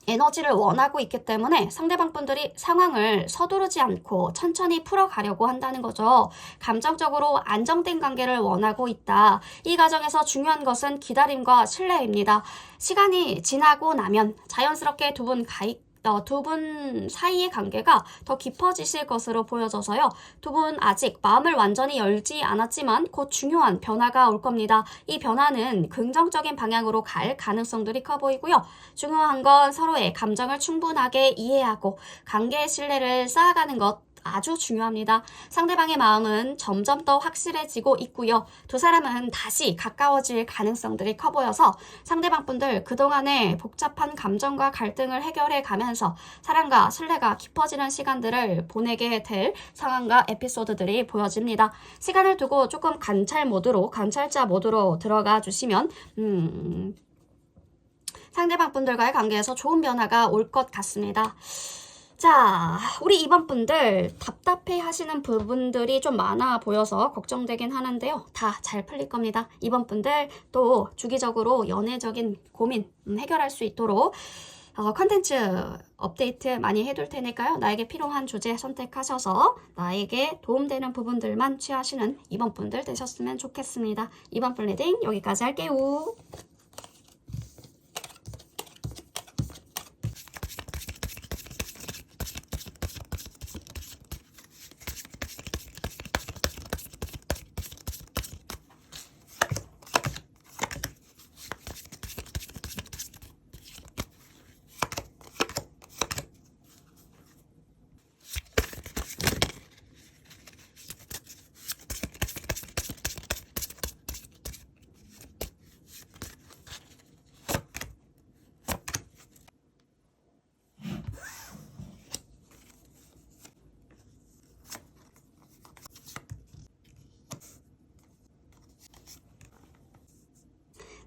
에너지를 원하고 있기 때문에 상대방 분들이 상황을 서두르지 않고 천천히 풀어가려고 한다는 거죠. 감정적으로 안정된 관계를 원하고 있다. 이 과정에서 중요한 것은 기다림과 신뢰입니다. 시간이 지나고 나면 자연스럽게 두 분 사이의 관계가 더 깊어지실 것으로 보여져서요. 두 분 아직 마음을 완전히 열지 않았지만 곧 중요한 변화가 올 겁니다. 이 변화는 긍정적인 방향으로 갈 가능성들이 커 보이고요. 중요한 건 서로의 감정을 충분하게 이해하고 관계의 신뢰를 쌓아가는 것, 아주 중요합니다. 상대방의 마음은 점점 더 확실해지고 있고요. 두 사람은 다시 가까워질 가능성들이 커 보여서 상대방 분들 그동안의 복잡한 감정과 갈등을 해결해 가면서 사랑과 신뢰가 깊어지는 시간들을 보내게 될 상황과 에피소드들이 보여집니다. 시간을 두고 조금 관찰자 모드로 들어가 주시면 상대방 분들과의 관계에서 좋은 변화가 올 것 같습니다. 자, 우리 이번 분들 답답해 하시는 부분들이 좀 많아 보여서 걱정되긴 하는데요. 다 잘 풀릴 겁니다. 이번 분들 또 주기적으로 연애적인 고민 해결할 수 있도록 컨텐츠 업데이트 많이 해둘 테니까요. 나에게 필요한 주제 선택하셔서 나에게 도움되는 부분들만 취하시는 이번 분들 되셨으면 좋겠습니다. 이번 분 리딩 여기까지 할게요.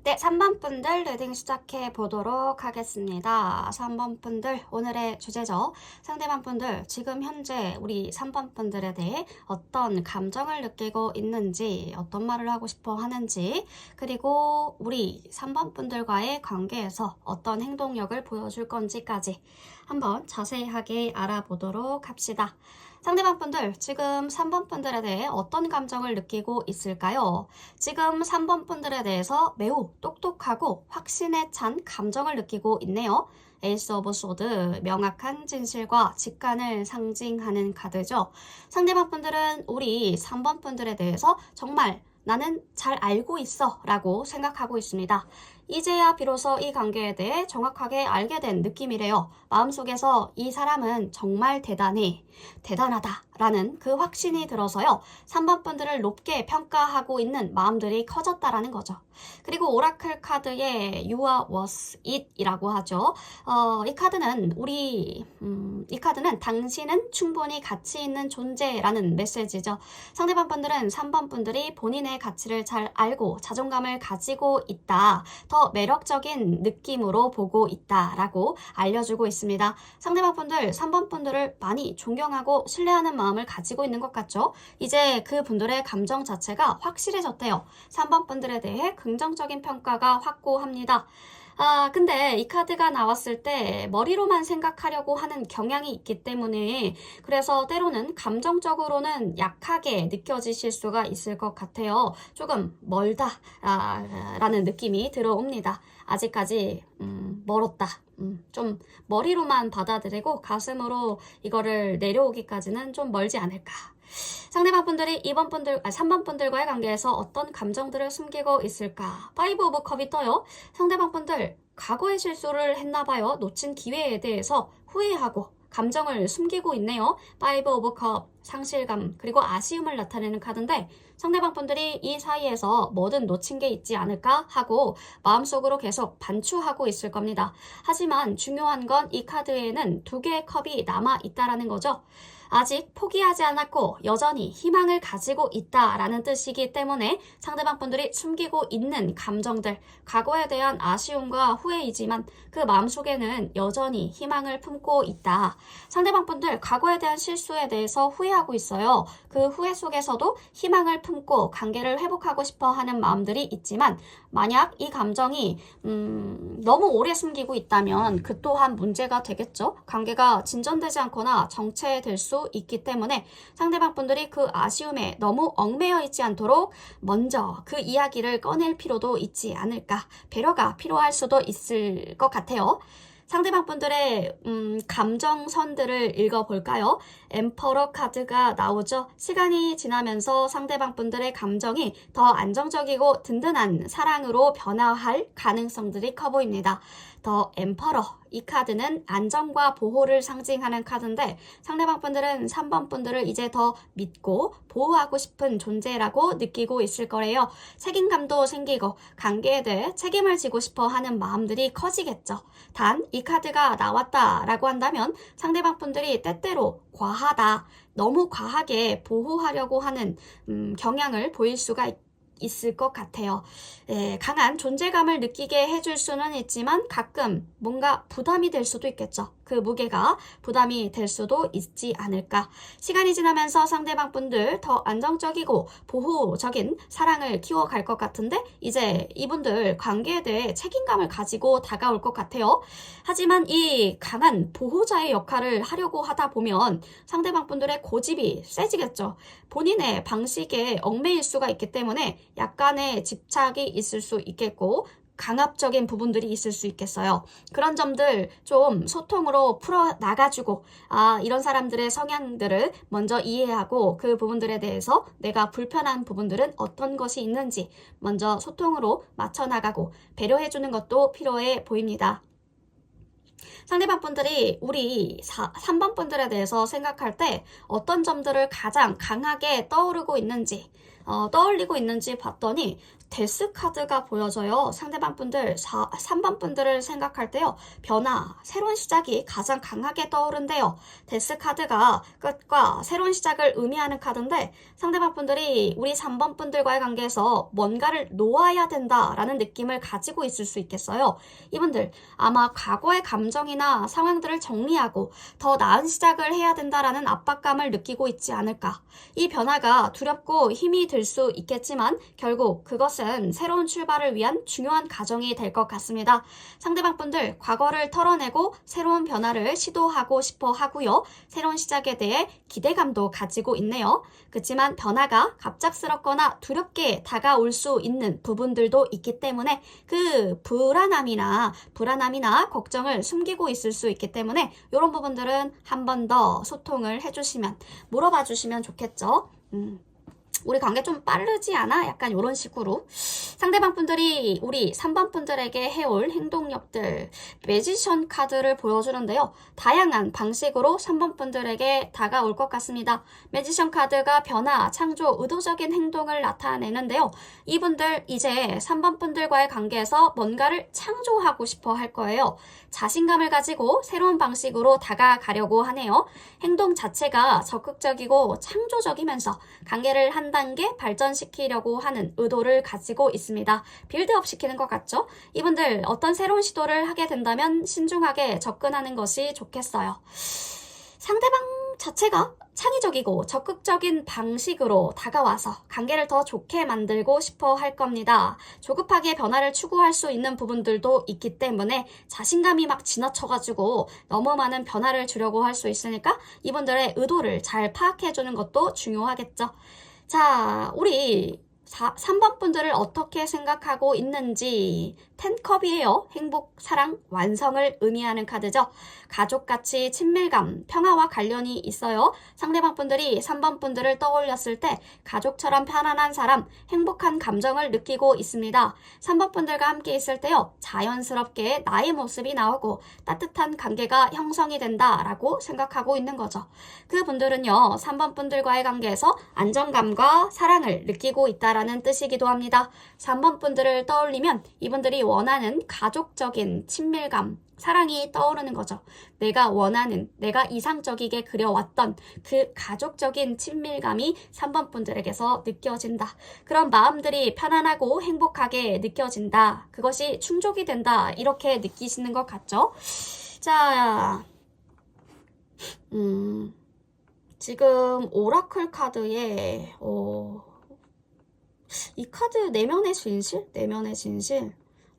네, 3번 분들 리딩 시작해 보도록 하겠습니다. 3번 분들 오늘의 주제죠. 상대방 분들 지금 현재 우리 3번 분들에 대해 어떤 감정을 느끼고 있는지, 어떤 말을 하고 싶어 하는지, 그리고 우리 3번 분들과의 관계에서 어떤 행동력을 보여줄 건지까지 한번 자세하게 알아보도록 합시다. 상대방 분들 지금 3번 분들에 대해 어떤 감정을 느끼고 있을까요? 지금 3번 분들에 대해서 매우 똑똑하고 확신에 찬 감정을 느끼고 있네요. 에이스 오브 소드, 명확한 진실과 직관을 상징하는 카드죠. 상대방 분들은 우리 3번 분들에 대해서 정말 나는 잘 알고 있어 라고 생각하고 있습니다. 이제야 비로소 이 관계에 대해 정확하게 알게 된 느낌이래요. 마음속에서 이 사람은 정말 대단해, 대단하다 라는 그 확신이 들어서요. 3번 분들을 높게 평가하고 있는 마음들이 커졌다라는 거죠. 그리고 오라클 카드의 You are worth it 이라고 하죠. 이 카드는 이 카드는 당신은 충분히 가치 있는 존재라는 메시지죠. 상대방 분들은 3번 분들이 본인의 가치를 잘 알고 자존감을 가지고 있다. 더 매력적인 느낌으로 보고 있다라고 알려주고 있습니다. 상대방 분들, 3번 분들을 많이 존경하고 신뢰하는 마음을 가지고 있는 것 같죠? 이제 그 분들의 감정 자체가 확실해졌대요. 3번 분들에 대해 긍정적인 평가가 확고합니다. 근데 이 카드가 나왔을 때 머리로만 생각하려고 하는 경향이 있기 때문에 그래서 때로는 감정적으로는 약하게 느껴지실 수가 있을 것 같아요. 조금 멀다 라는 느낌이 들어옵니다. 아직까지 멀었다. 좀 머리로만 받아들이고 가슴으로 이거를 내려오기까지는 좀 멀지 않을까. 상대방 분들이 3번 분들과의 관계에서 어떤 감정들을 숨기고 있을까? 5 오브 컵이 떠요. 상대방 분들 과거의 실수를 했나봐요. 놓친 기회에 대해서 후회하고 감정을 숨기고 있네요. 5 오브 컵, 상실감, 그리고 아쉬움을 나타내는 카드인데 상대방 분들이 이 사이에서 뭐든 놓친 게 있지 않을까 하고 마음속으로 계속 반추하고 있을 겁니다. 하지만 중요한 건 이 카드에는 2개의 컵이 남아 있다라는 거죠. 아직 포기하지 않았고 여전히 희망을 가지고 있다라는 뜻이기 때문에 상대방 분들이 숨기고 있는 감정들, 과거에 대한 아쉬움과 후회이지만 그 마음속에는 여전히 희망을 품고 있다. 상대방 분들 과거에 대한 실수에 대해서 후회하고 있어요. 그 후회 속에서도 희망을 품고 관계를 회복하고 싶어 하는 마음들이 있지만 만약 이 감정이 너무 오래 숨기고 있다면 그 또한 문제가 되겠죠. 관계가 진전되지 않거나 정체될 수 있기 때문에 상대방 분들이 그 아쉬움에 너무 얽매여 있지 않도록 먼저 그 이야기를 꺼낼 필요도 있지 않을까. 배려가 필요할 수도 있을 것 같아요. 상대방 분들의 감정선들을 읽어볼까요? 엠퍼러 카드가 나오죠. 시간이 지나면서 상대방 분들의 감정이 더 안정적이고 든든한 사랑으로 변화할 가능성들이 커 보입니다. 더 엠퍼러, 이 카드는 안정과 보호를 상징하는 카드인데 상대방 분들은 3번 분들을 이제 더 믿고 보호하고 싶은 존재라고 느끼고 있을 거래요. 책임감도 생기고 관계에 대해 책임을 지고 싶어 하는 마음들이 커지겠죠. 단 이 카드가 나왔다라고 한다면 상대방 분들이 때때로 과하다, 너무 과하게 보호하려고 하는 경향을 보일 수가 있을 것 같아요. 강한 존재감을 느끼게 해줄 수는 있지만 가끔 뭔가 부담이 될 수도 있겠죠. 그 무게가 부담이 될 수도 있지 않을까. 시간이 지나면서 상대방 분들 더 안정적이고 보호적인 사랑을 키워갈 것 같은데 이제 이분들 관계에 대해 책임감을 가지고 다가올 것 같아요. 하지만 이 강한 보호자의 역할을 하려고 하다 보면 상대방 분들의 고집이 세지겠죠. 본인의 방식에 얽매일 수가 있기 때문에 약간의 집착이 있을 수 있겠고 강압적인 부분들이 있을 수 있겠어요. 그런 점들 좀 소통으로 풀어나가지고 이런 사람들의 성향들을 먼저 이해하고 그 부분들에 대해서 내가 불편한 부분들은 어떤 것이 있는지 먼저 소통으로 맞춰나가고 배려해주는 것도 필요해 보입니다. 상대방 분들이 우리 3번 분들에 대해서 생각할 때 어떤 점들을 가장 강하게 떠오르고 있는지 떠올리고 있는지 봤더니 데스 카드가 보여져요. 상대방 분들 3번 분들을 생각할 때요. 변화, 새로운 시작이 가장 강하게 떠오른대요. 데스 카드가 끝과 새로운 시작을 의미하는 카드인데 상대방 분들이 우리 3번 분들과의 관계에서 뭔가를 놓아야 된다라는 느낌을 가지고 있을 수 있겠어요. 이분들 아마 과거의 감정이나 상황들을 정리하고 더 나은 시작을 해야 된다라는 압박감을 느끼고 있지 않을까. 이 변화가 두렵고 힘이 들 들 수 있겠지만 결국 그것은 새로운 출발을 위한 중요한 과정이 될 것 같습니다. 상대방 분들 과거를 털어내고 새로운 변화를 시도하고 싶어 하고요. 새로운 시작에 대해 기대감도 가지고 있네요. 그렇지만 변화가 갑작스럽거나 두렵게 다가올 수 있는 부분들도 있기 때문에 그 불안함이나 걱정을 숨기고 있을 수 있기 때문에 이런 부분들은 한 번 더 소통을 해주시면, 물어봐 주시면 좋겠죠. 우리 관계 좀 빠르지 않아? 약간 이런 식으로 상대방 분들이 우리 3번 분들에게 해올 행동력들, 매지션 카드를 보여주는데요. 다양한 방식으로 3번 분들에게 다가올 것 같습니다. 매지션 카드가 변화, 창조, 의도적인 행동을 나타내는데요. 이분들 이제 3번 분들과의 관계에서 뭔가를 창조하고 싶어 할 거예요. 자신감을 가지고 새로운 방식으로 다가가려고 하네요. 행동 자체가 적극적이고 창조적이면서 관계를 한 단계 발전시키려고 하는 의도를 가지고 있습니다. 빌드업 시키는 것 같죠? 이분들 어떤 새로운 시도를 하게 된다면 신중하게 접근하는 것이 좋겠어요. 상대방 자체가 창의적이고 적극적인 방식으로 다가와서 관계를 더 좋게 만들고 싶어 할 겁니다. 조급하게 변화를 추구할 수 있는 부분들도 있기 때문에 자신감이 막 지나쳐가지고 너무 많은 변화를 주려고 할 수 있으니까 이분들의 의도를 잘 파악해주는 것도 중요하겠죠. 자, 우리 3번 분들을 어떻게 생각하고 있는지. 10컵이에요. 행복, 사랑, 완성을 의미하는 카드죠. 가족같이 친밀감, 평화와 관련이 있어요. 상대방 분들이 3번 분들을 떠올렸을 때 가족처럼 편안한 사람, 행복한 감정을 느끼고 있습니다. 3번 분들과 함께 있을 때요. 자연스럽게 나의 모습이 나오고 따뜻한 관계가 형성이 된다라고 생각하고 있는 거죠. 그분들은요. 3번 분들과의 관계에서 안정감과 사랑을 느끼고 있다라는 뜻이기도 합니다. 3번 분들을 떠올리면 이분들이 원하는 가족적인 친밀감, 사랑이 떠오르는 거죠. 내가 원하는, 내가 이상적이게 그려왔던 그 가족적인 친밀감이 3번 분들에게서 느껴진다. 그런 마음들이 편안하고 행복하게 느껴진다. 그것이 충족이 된다. 이렇게 느끼시는 것 같죠? 자, 지금 오라클 카드에 이 카드 내면의 진실?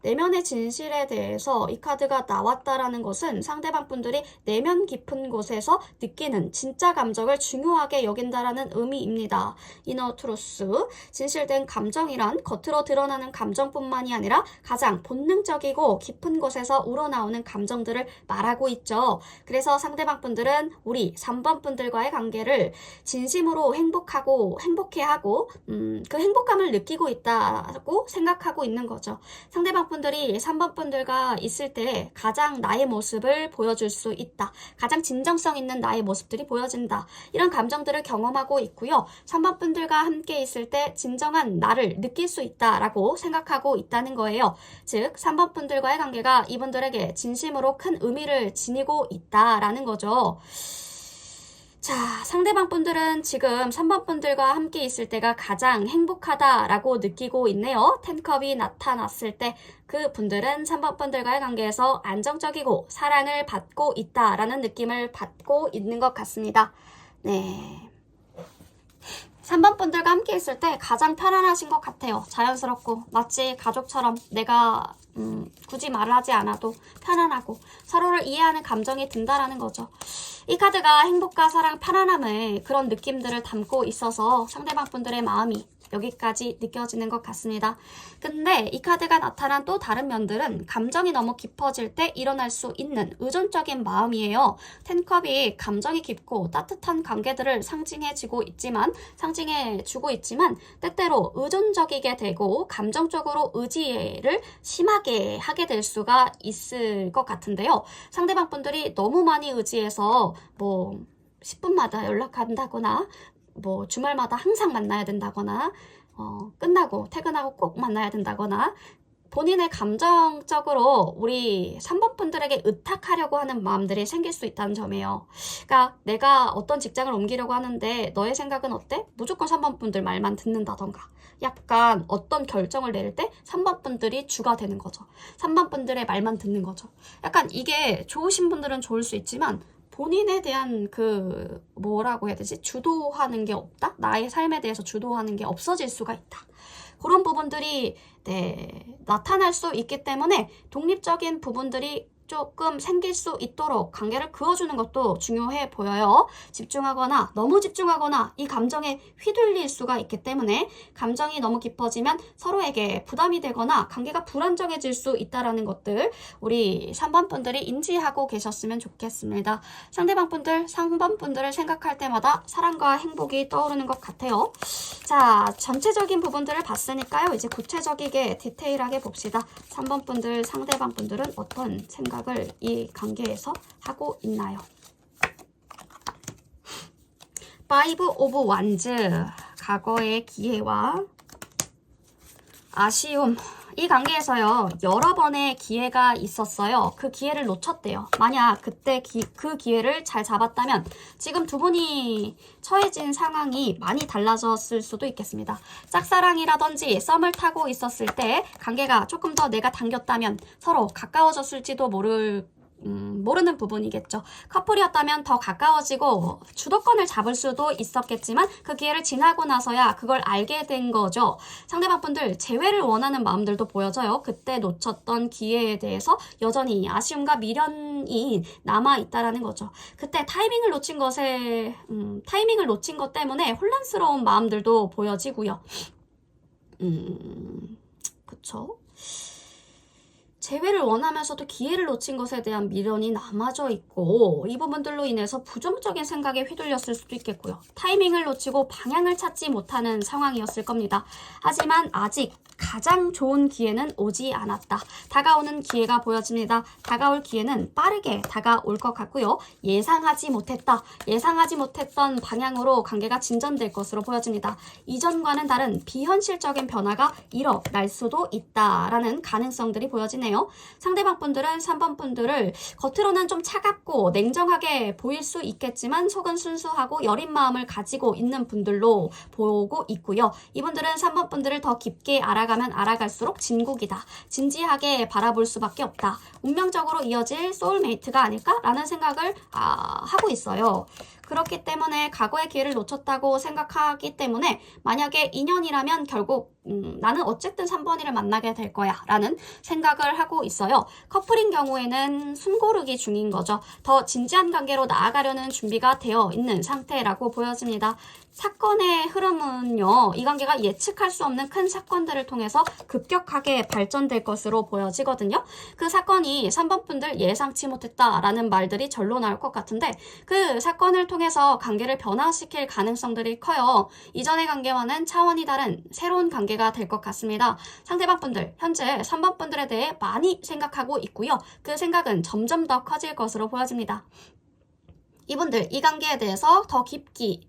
내면의 진실에 대해서 이 카드가 나왔다라는 것은 상대방 분들이 내면 깊은 곳에서 느끼는 진짜 감정을 중요하게 여긴다라는 의미입니다. 이너 트루스, 진실된 감정이란 겉으로 드러나는 감정뿐만이 아니라 가장 본능적이고 깊은 곳에서 우러나오는 감정들을 말하고 있죠. 그래서 상대방 분들은 우리 3번 분들과의 관계를 진심으로 행복해하고 그 행복감을 느끼고 있다고 생각하고 있는 거죠. 상대방 분들이 3번 분들과 있을 때 가장 나의 모습을 보여줄 수 있다. 가장 진정성 있는 나의 모습들이 보여진다. 이런 감정들을 경험하고 있고요. 3번 분들과 함께 있을 때 진정한 나를 느낄 수 있다라고 생각하고 있다는 거예요. 즉 3번 분들과의 관계가 이분들에게 진심으로 큰 의미를 지니고 있다라는 거죠. 자, 상대방 분들은 지금 3번 분들과 함께 있을 때가 가장 행복하다라고 느끼고 있네요. 10컵이 나타났을 때 그 분들은 3번 분들과의 관계에서 안정적이고 사랑을 받고 있다라는 느낌을 받고 있는 것 같습니다. 네. 3번 분들과 함께 있을 때 가장 편안하신 것 같아요. 자연스럽고 마치 가족처럼 내가 굳이 말을 하지 않아도 편안하고 서로를 이해하는 감정이 든다라는 거죠. 이 카드가 행복과 사랑, 편안함의 그런 느낌들을 담고 있어서 상대방 분들의 마음이 여기까지 느껴지는 것 같습니다. 근데 이 카드가 나타난 또 다른 면들은 감정이 너무 깊어질 때 일어날 수 있는 의존적인 마음이에요. 10컵이 감정이 깊고 따뜻한 관계들을 상징해주고 있지만 때때로 의존적이게 되고 감정적으로 의지를 심하게 하게 될 수가 있을 것 같은데요. 상대방 분들이 너무 많이 의지해서 10분마다 연락한다거나 주말마다 항상 만나야 된다거나 끝나고 퇴근하고 꼭 만나야 된다거나 본인의 감정적으로 우리 3번 분들에게 의탁하려고 하는 마음들이 생길 수 있다는 점이에요. 그러니까 내가 어떤 직장을 옮기려고 하는데 너의 생각은 어때? 무조건 3번 분들 말만 듣는다던가 약간 어떤 결정을 내릴 때 3번 분들이 주가 되는 거죠. 3번 분들의 말만 듣는 거죠. 약간 이게 좋으신 분들은 좋을 수 있지만 본인에 대한 그 뭐라고 해야 되지? 주도하는 게 없다? 나의 삶에 대해서 주도하는 게 없어질 수가 있다. 그런 부분들이 나타날 수 있기 때문에 독립적인 부분들이 조금 생길 수 있도록 관계를 그어주는 것도 중요해 보여요. 집중하거나 너무 집중하거나 이 감정에 휘둘릴 수가 있기 때문에 감정이 너무 깊어지면 서로에게 부담이 되거나 관계가 불안정해질 수 있다는 것들 우리 3번 분들이 인지하고 계셨으면 좋겠습니다. 상대방 분들, 3번 분들을 생각할 때마다 사랑과 행복이 떠오르는 것 같아요. 자, 전체적인 부분들을 봤으니까요. 이제 구체적이게 디테일하게 봅시다. 3번 분들, 상대방 분들은 어떤 생각을 이 관계에서 하고 있나요? 파이브 오브 완즈, 과거의 기회와 아쉬움. 이 관계에서요, 여러 번의 기회가 있었어요. 그 기회를 놓쳤대요. 만약 그때 그 기회를 잘 잡았다면 지금 두 분이 처해진 상황이 많이 달라졌을 수도 있겠습니다. 짝사랑이라든지 썸을 타고 있었을 때 관계가 조금 더 내가 당겼다면 서로 가까워졌을지도 모르는 부분이겠죠. 커플이었다면 더 가까워지고 주도권을 잡을 수도 있었겠지만 그 기회를 지나고 나서야 그걸 알게 된 거죠. 상대방 분들 재회를 원하는 마음들도 보여져요. 그때 놓쳤던 기회에 대해서 여전히 아쉬움과 미련이 남아있다라는 거죠. 그때 타이밍을 놓친 것 때문에 혼란스러운 마음들도 보여지고요. 그쵸? 재회를 원하면서도 기회를 놓친 것에 대한 미련이 남아져 있고 이 부분들로 인해서 부정적인 생각에 휘둘렸을 수도 있겠고요. 타이밍을 놓치고 방향을 찾지 못하는 상황이었을 겁니다. 하지만 아직 가장 좋은 기회는 오지 않았다. 다가오는 기회가 보여집니다. 다가올 기회는 빠르게 다가올 것 같고요. 예상하지 못했던 방향으로 관계가 진전될 것으로 보여집니다. 이전과는 다른 비현실적인 변화가 일어날 수도 있다라는 가능성들이 보여지네요. 상대방 분들은 3번 분들을 겉으로는 좀 차갑고 냉정하게 보일 수 있겠지만 속은 순수하고 여린 마음을 가지고 있는 분들로 보고 있고요. 이분들은 3번 분들을 더 깊게 알아가면 알아갈수록 진국이다. 진지하게 바라볼 수밖에 없다. 운명적으로 이어질 소울메이트가 아닐까라는 생각을 하고 있어요. 그렇기 때문에 과거의 기회를 놓쳤다고 생각하기 때문에 만약에 인연이라면 결국 나는 어쨌든 3번이를 만나게 될 거야 라는 생각을 하고 있어요. 커플인 경우에는 숨고르기 중인 거죠. 더 진지한 관계로 나아가려는 준비가 되어 있는 상태라고 보여집니다. 사건의 흐름은요, 이 관계가 예측할 수 없는 큰 사건들을 통해서 급격하게 발전될 것으로 보여지거든요. 그 사건이 3번 분들 예상치 못했다라는 말들이 절로 나올 것 같은데 그 사건을 통해서 관계를 변화시킬 가능성들이 커요. 이전의 관계와는 차원이 다른 새로운 관계가 될 것 같습니다. 상대방 분들, 현재 3번 분들에 대해 많이 생각하고 있고요. 그 생각은 점점 더 커질 것으로 보여집니다. 이분들 이 관계에 대해서 더 깊게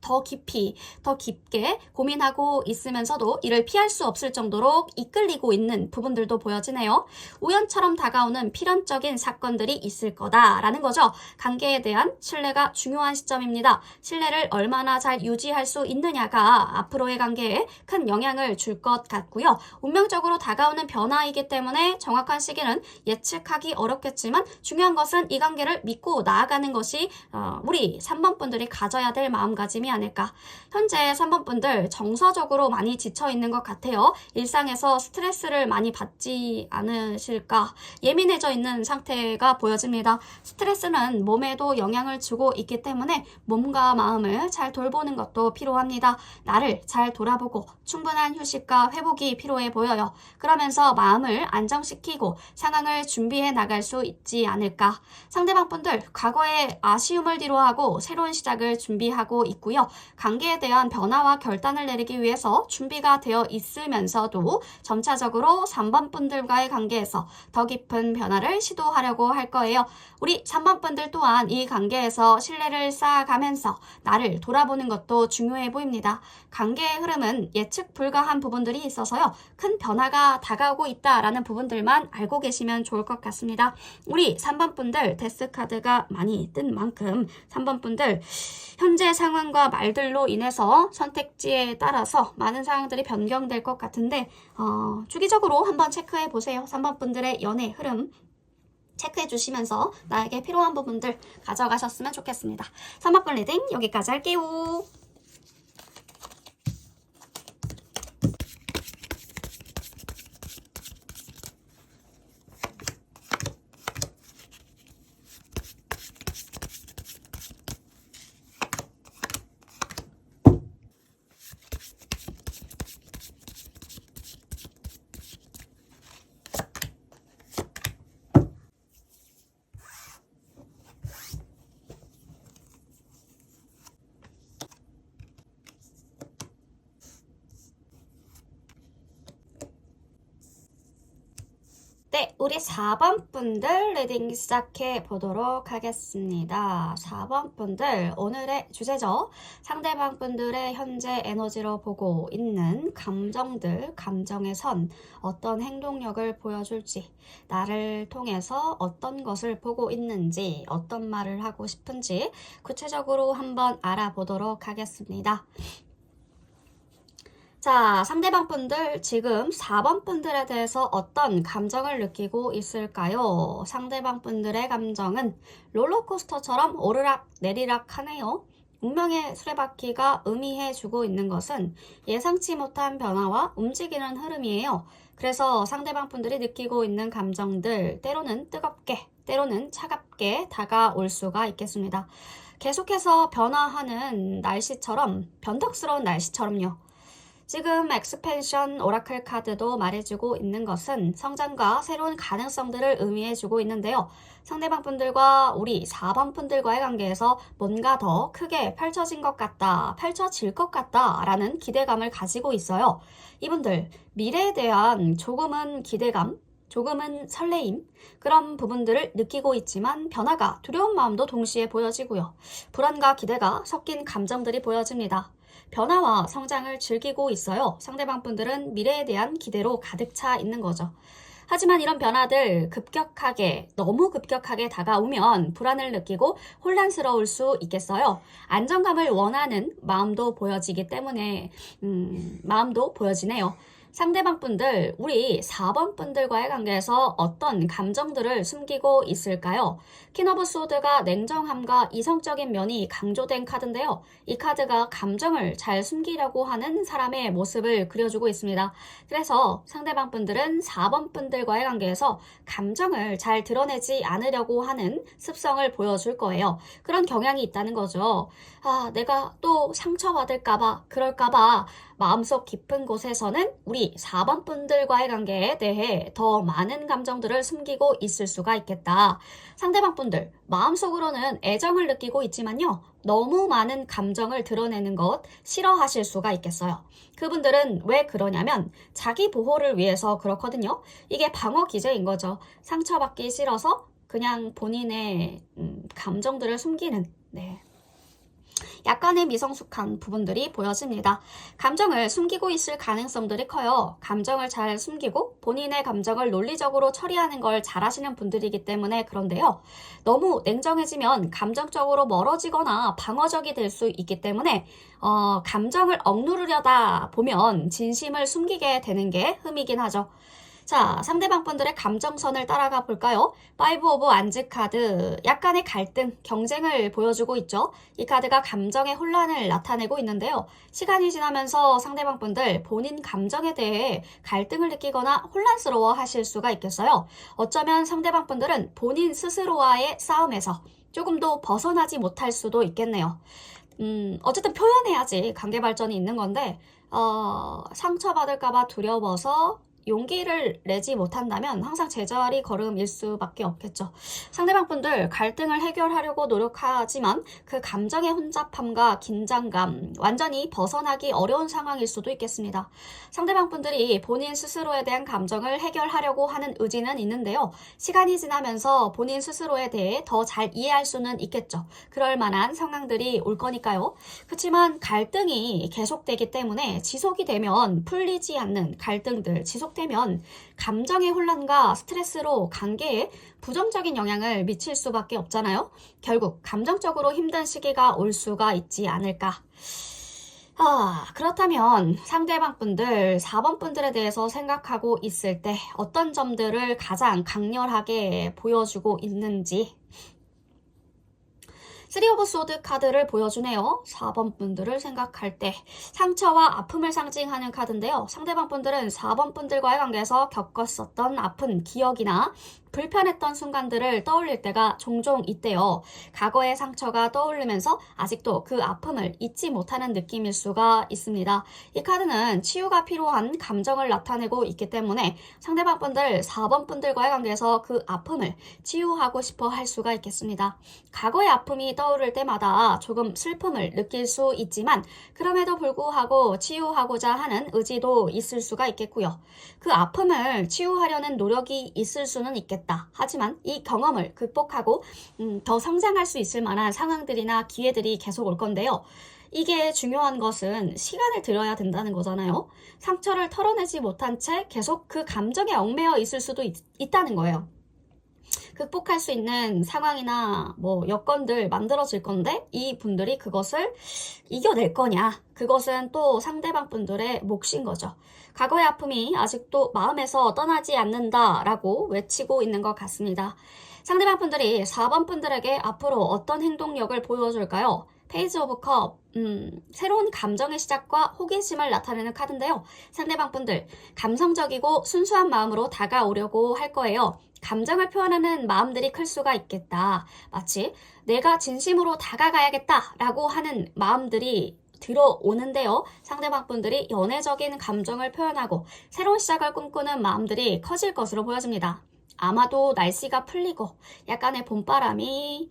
고민하고 있으면서도 이를 피할 수 없을 정도로 이끌리고 있는 부분들도 보여지네요. 우연처럼 다가오는 필연적인 사건들이 있을 거다라는 거죠. 관계에 대한 신뢰가 중요한 시점입니다. 신뢰를 얼마나 잘 유지할 수 있느냐가 앞으로의 관계에 큰 영향을 줄 것 같고요. 운명적으로 다가오는 변화이기 때문에 정확한 시기는 예측하기 어렵겠지만 중요한 것은 이 관계를 믿고 나아가는 것이 우리 3번 분들이 가져야 될 마음가짐이 아닐까. 현재 3번 분들 정서적으로 많이 지쳐 있는 것 같아요. 일상에서 스트레스를 많이 받지 않으실까. 예민해져 있는 상태가 보여집니다. 스트레스는 몸에도 영향을 주고 있기 때문에 몸과 마음을 잘 돌보는 것도 필요합니다. 나를 잘 돌아보고 충분한 휴식과 회복이 필요해 보여요. 그러면서 마음을 안정시키고 상황을 준비해 나갈 수 있지 않을까. 상대방 분들 과거의 아쉬움을 뒤로하고 새로운 시작을 준비하고 있고요. 관계에 대한 변화와 결단을 내리기 위해서 준비가 되어 있으면서도 점차적으로 3번 분들과의 관계에서 더 깊은 변화를 시도하려고 할 거예요. 우리 3번 분들 또한 이 관계에서 신뢰를 쌓아가면서 나를 돌아보는 것도 중요해 보입니다. 관계의 흐름은 예측 불가한 부분들이 있어서요. 큰 변화가 다가오고 있다라는 부분들만 알고 계시면 좋을 것 같습니다. 우리 3번 분들 데스카드가 많이 뜬 만큼 3번 분들 현재 상황과 말들로 인해서 선택지에 따라서 많은 상황들이 변경될 것 같은데 주기적으로 한번 체크해 보세요. 3번 분들의 연애 흐름 체크해 주시면서 나에게 필요한 부분들 가져가셨으면 좋겠습니다. 3학분 리딩 여기까지 할게요. 네, 우리 4번 분들 리딩 시작해 보도록 하겠습니다. 4번 분들 오늘의 주제죠. 상대방 분들의 현재 에너지로 보고 있는 감정들, 감정의 선, 어떤 행동력을 보여줄지, 나를 통해서 어떤 것을 보고 있는지, 어떤 말을 하고 싶은지 구체적으로 한번 알아보도록 하겠습니다. 자, 상대방 분들 지금 4번 분들에 대해서 어떤 감정을 느끼고 있을까요? 상대방 분들의 감정은 롤러코스터처럼 오르락 내리락 하네요. 운명의 수레바퀴가 의미해주고 있는 것은 예상치 못한 변화와 움직이는 흐름이에요. 그래서 상대방 분들이 느끼고 있는 감정들 때로는 뜨겁게, 때로는 차갑게 다가올 수가 있겠습니다. 계속해서 변화하는 날씨처럼, 변덕스러운 날씨처럼요. 지금 엑스펜션 오라클 카드도 말해주고 있는 것은 성장과 새로운 가능성들을 의미해주고 있는데요. 상대방 분들과 우리 4번 분들과의 관계에서 뭔가 더 크게 펼쳐진 것 같다, 펼쳐질 것 같다 라는 기대감을 가지고 있어요. 이분들 미래에 대한 조금은 기대감, 조금은 설레임, 그런 부분들을 느끼고 있지만 변화가 두려운 마음도 동시에 보여지고요. 불안과 기대가 섞인 감정들이 보여집니다. 변화와 성장을 즐기고 있어요. 상대방 분들은 미래에 대한 기대로 가득 차 있는 거죠. 하지만 이런 변화들 너무 급격하게 다가오면 불안을 느끼고 혼란스러울 수 있겠어요. 안정감을 원하는 마음도 보여지기 때문에 마음도 보여지네요. 상대방 분들, 우리 4번 분들과의 관계에서 어떤 감정들을 숨기고 있을까요? 퀸 오브 소드가 냉정함과 이성적인 면이 강조된 카드인데요. 이 카드가 감정을 잘 숨기려고 하는 사람의 모습을 그려주고 있습니다. 그래서 상대방 분들은 4번 분들과의 관계에서 감정을 잘 드러내지 않으려고 하는 습성을 보여줄 거예요. 그런 경향이 있다는 거죠. 내가 또 상처받을까봐, 그럴까봐 마음속 깊은 곳에서는 우리 4번 분들과의 관계에 대해 더 많은 감정들을 숨기고 있을 수가 있겠다. 상대방 분들, 마음속으로는 애정을 느끼고 있지만요. 너무 많은 감정을 드러내는 것 싫어하실 수가 있겠어요. 그분들은 왜 그러냐면 자기 보호를 위해서 그렇거든요. 이게 방어 기제인 거죠. 상처받기 싫어서 그냥 본인의 감정들을 숨기는, 약간의 미성숙한 부분들이 보여집니다. 감정을 숨기고 있을 가능성들이 커요. 감정을 잘 숨기고 본인의 감정을 논리적으로 처리하는 걸 잘하시는 분들이기 때문에 그런데요. 너무 냉정해지면 감정적으로 멀어지거나 방어적이 될 수 있기 때문에 감정을 억누르려다 보면 진심을 숨기게 되는 게 흠이긴 하죠. 자, 상대방 분들의 감정선을 따라가 볼까요? 5 오브 안즈 카드, 약간의 갈등, 경쟁을 보여주고 있죠. 이 카드가 감정의 혼란을 나타내고 있는데요. 시간이 지나면서 상대방 분들 본인 감정에 대해 갈등을 느끼거나 혼란스러워 하실 수가 있겠어요. 어쩌면 상대방 분들은 본인 스스로와의 싸움에서 조금 더 벗어나지 못할 수도 있겠네요. 어쨌든 표현해야지 관계 발전이 있는 건데, 상처받을까봐 두려워서 용기를 내지 못한다면 항상 제자리 걸음일 수밖에 없겠죠. 상대방 분들 갈등을 해결하려고 노력하지만 그 감정의 혼잡함과 긴장감 완전히 벗어나기 어려운 상황일 수도 있겠습니다. 상대방 분들이 본인 스스로에 대한 감정을 해결하려고 하는 의지는 있는데요. 시간이 지나면서 본인 스스로에 대해 더 잘 이해할 수는 있겠죠. 그럴 만한 상황들이 올 거니까요. 그렇지만 갈등이 계속되기 때문에 지속이 되면 풀리지 않는 갈등들 지속되면 감정의 혼란과 스트레스로 관계에 부정적인 영향을 미칠 수밖에 없잖아요. 결국 감정적으로 힘든 시기가 올 수가 있지 않을까. 그렇다면 상대방 분들, 4번 분들에 대해서 생각하고 있을 때 어떤 점들을 가장 강렬하게 보여주고 있는지 3 오브 소드 카드를 보여주네요. 4번 분들을 생각할 때 상처와 아픔을 상징하는 카드인데요. 상대방 분들은 4번 분들과의 관계에서 겪었었던 아픈 기억이나 불편했던 순간들을 떠올릴 때가 종종 있대요. 과거의 상처가 떠오르면서 아직도 그 아픔을 잊지 못하는 느낌일 수가 있습니다. 이 카드는 치유가 필요한 감정을 나타내고 있기 때문에 상대방 분들, 4번 분들과의 관계에서 그 아픔을 치유하고 싶어 할 수가 있겠습니다. 과거의 아픔이 떠오를 때마다 조금 슬픔을 느낄 수 있지만 그럼에도 불구하고 치유하고자 하는 의지도 있을 수가 있겠고요. 그 아픔을 치유하려는 노력이 있을 수는 있겠다. 하지만 이 경험을 극복하고 더 성장할 수 있을 만한 상황들이나 기회들이 계속 올 건데요. 이게 중요한 것은 시간을 들여야 된다는 거잖아요. 상처를 털어내지 못한 채 계속 그 감정에 얽매여 있을 수도 있다는 거예요. 극복할 수 있는 상황이나 여건들 만들어질 건데 이 분들이 그것을 이겨낼 거냐, 그것은 또 상대방 분들의 몫인 거죠. 과거의 아픔이 아직도 마음에서 떠나지 않는다라고 외치고 있는 것 같습니다. 상대방 분들이 4번 분들에게 앞으로 어떤 행동력을 보여줄까요? 페이지 오브 컵, 새로운 감정의 시작과 호기심을 나타내는 카드인데요. 상대방 분들, 감성적이고 순수한 마음으로 다가오려고 할 거예요. 감정을 표현하는 마음들이 클 수가 있겠다. 마치 내가 진심으로 다가가야겠다라고 하는 마음들이 들어오는데요. 상대방 분들이 연애적인 감정을 표현하고 새로운 시작을 꿈꾸는 마음들이 커질 것으로 보여집니다. 아마도 날씨가 풀리고 약간의 봄바람이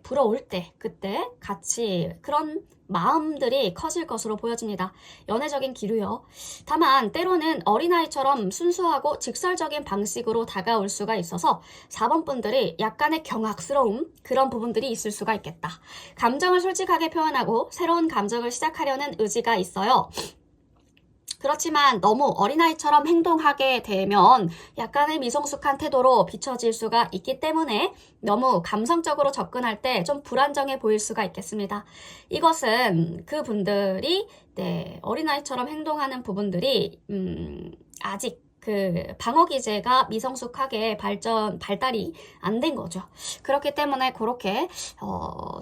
불어올 때 그때 같이 그런 마음들이 커질 것으로 보여집니다. 연애적인 기류요. 다만 때로는 어린아이처럼 순수하고 직설적인 방식으로 다가올 수가 있어서 4번 분들이 약간의 경악스러움, 그런 부분들이 있을 수가 있겠다. 감정을 솔직하게 표현하고 새로운 감정을 시작하려는 의지가 있어요. 그렇지만 너무 어린아이처럼 행동하게 되면 약간의 미성숙한 태도로 비춰질 수가 있기 때문에 너무 감성적으로 접근할 때 좀 불안정해 보일 수가 있겠습니다. 이것은 그분들이 어린아이처럼 행동하는 부분들이 아직 그 방어 기제가 미성숙하게 발달이 안 된 거죠. 그렇기 때문에 그렇게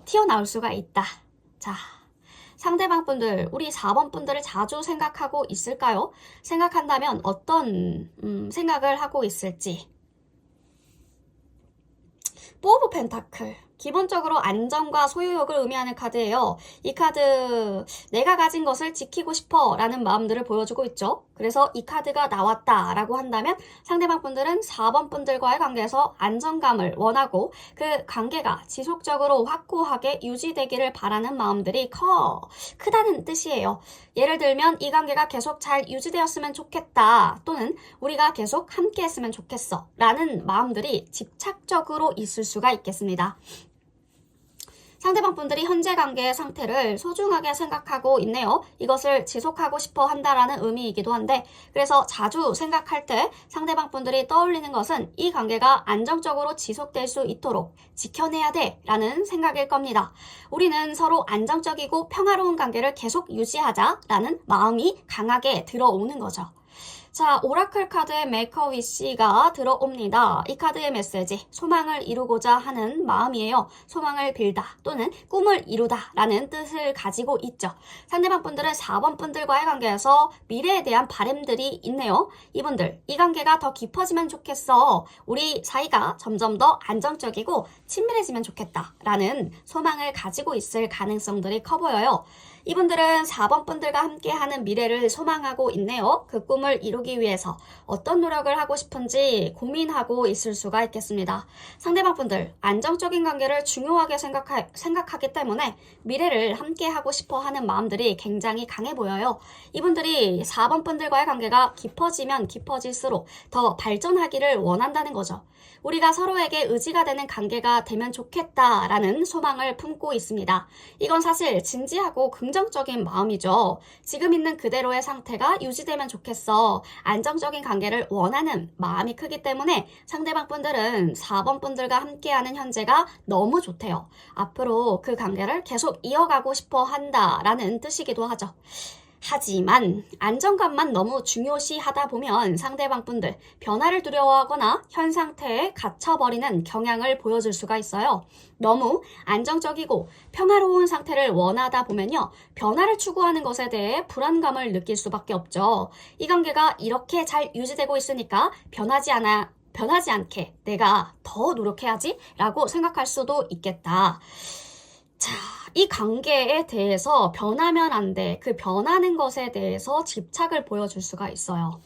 튀어나올 수가 있다. 자, 상대방 분들, 우리 4번 분들을 자주 생각하고 있을까요? 생각한다면 어떤 생각을 하고 있을지. 4 오브 펜타클. 기본적으로 안정과 소유욕을 의미하는 카드예요. 이 카드, 내가 가진 것을 지키고 싶어 라는 마음들을 보여주고 있죠. 그래서 이 카드가 나왔다 라고 한다면 상대방 분들은 4번 분들과의 관계에서 안정감을 원하고 그 관계가 지속적으로 확고하게 유지되기를 바라는 마음들이 크다는 뜻이에요. 예를 들면 이 관계가 계속 잘 유지되었으면 좋겠다, 또는 우리가 계속 함께 했으면 좋겠어 라는 마음들이 집착적으로 있을 수가 있겠습니다. 상대방 분들이 현재 관계의 상태를 소중하게 생각하고 있네요. 이것을 지속하고 싶어 한다라는 의미이기도 한데, 그래서 자주 생각할 때 상대방 분들이 떠올리는 것은 이 관계가 안정적으로 지속될 수 있도록 지켜내야 돼 라는 생각일 겁니다. 우리는 서로 안정적이고 평화로운 관계를 계속 유지하자라는 마음이 강하게 들어오는 거죠. 자, 오라클 카드의 메이커 위시가 들어옵니다. 이 카드의 메시지, 소망을 이루고자 하는 마음이에요. 소망을 빌다 또는 꿈을 이루다 라는 뜻을 가지고 있죠. 상대방 분들은 4번 분들과의 관계에서 미래에 대한 바람들이 있네요. 이분들, 이 관계가 더 깊어지면 좋겠어. 우리 사이가 점점 더 안정적이고 친밀해지면 좋겠다 라는 소망을 가지고 있을 가능성들이 커 보여요. 이분들은 4번 분들과 함께하는 미래를 소망하고 있네요. 그 꿈을 이루기 위해서 어떤 노력을 하고 싶은지 고민하고 있을 수가 있겠습니다. 상대방 분들, 안정적인 관계를 중요하게 생각하기 때문에 미래를 함께하고 싶어 하는 마음들이 굉장히 강해 보여요. 이분들이 4번 분들과의 관계가 깊어지면 깊어질수록 더 발전하기를 원한다는 거죠. 우리가 서로에게 의지가 되는 관계가 되면 좋겠다라는 소망을 품고 있습니다. 이건 사실 진지하고 긍정적인 긍정적인 마음이죠. 지금 있는 그대로의 상태가 유지되면 좋겠어. 안정적인 관계를 원하는 마음이 크기 때문에 상대방 분들은 4번 분들과 함께하는 현재가 너무 좋대요. 앞으로 그 관계를 계속 이어가고 싶어 한다라는 뜻이기도 하죠. 하지만 안정감만 너무 중요시하다 보면 상대방 분들 변화를 두려워하거나 현 상태에 갇혀버리는 경향을 보여줄 수가 있어요. 너무 안정적이고 평화로운 상태를 원하다 보면요. 변화를 추구하는 것에 대해 불안감을 느낄 수밖에 없죠. 이 관계가 이렇게 잘 유지되고 있으니까 변하지 않게 내가 더 노력해야지 라고 생각할 수도 있겠다. 자, 이 관계에 대해서 변하면 안 돼. 그 변하는 것에 대해서 집착을 보여줄 수가 있어요.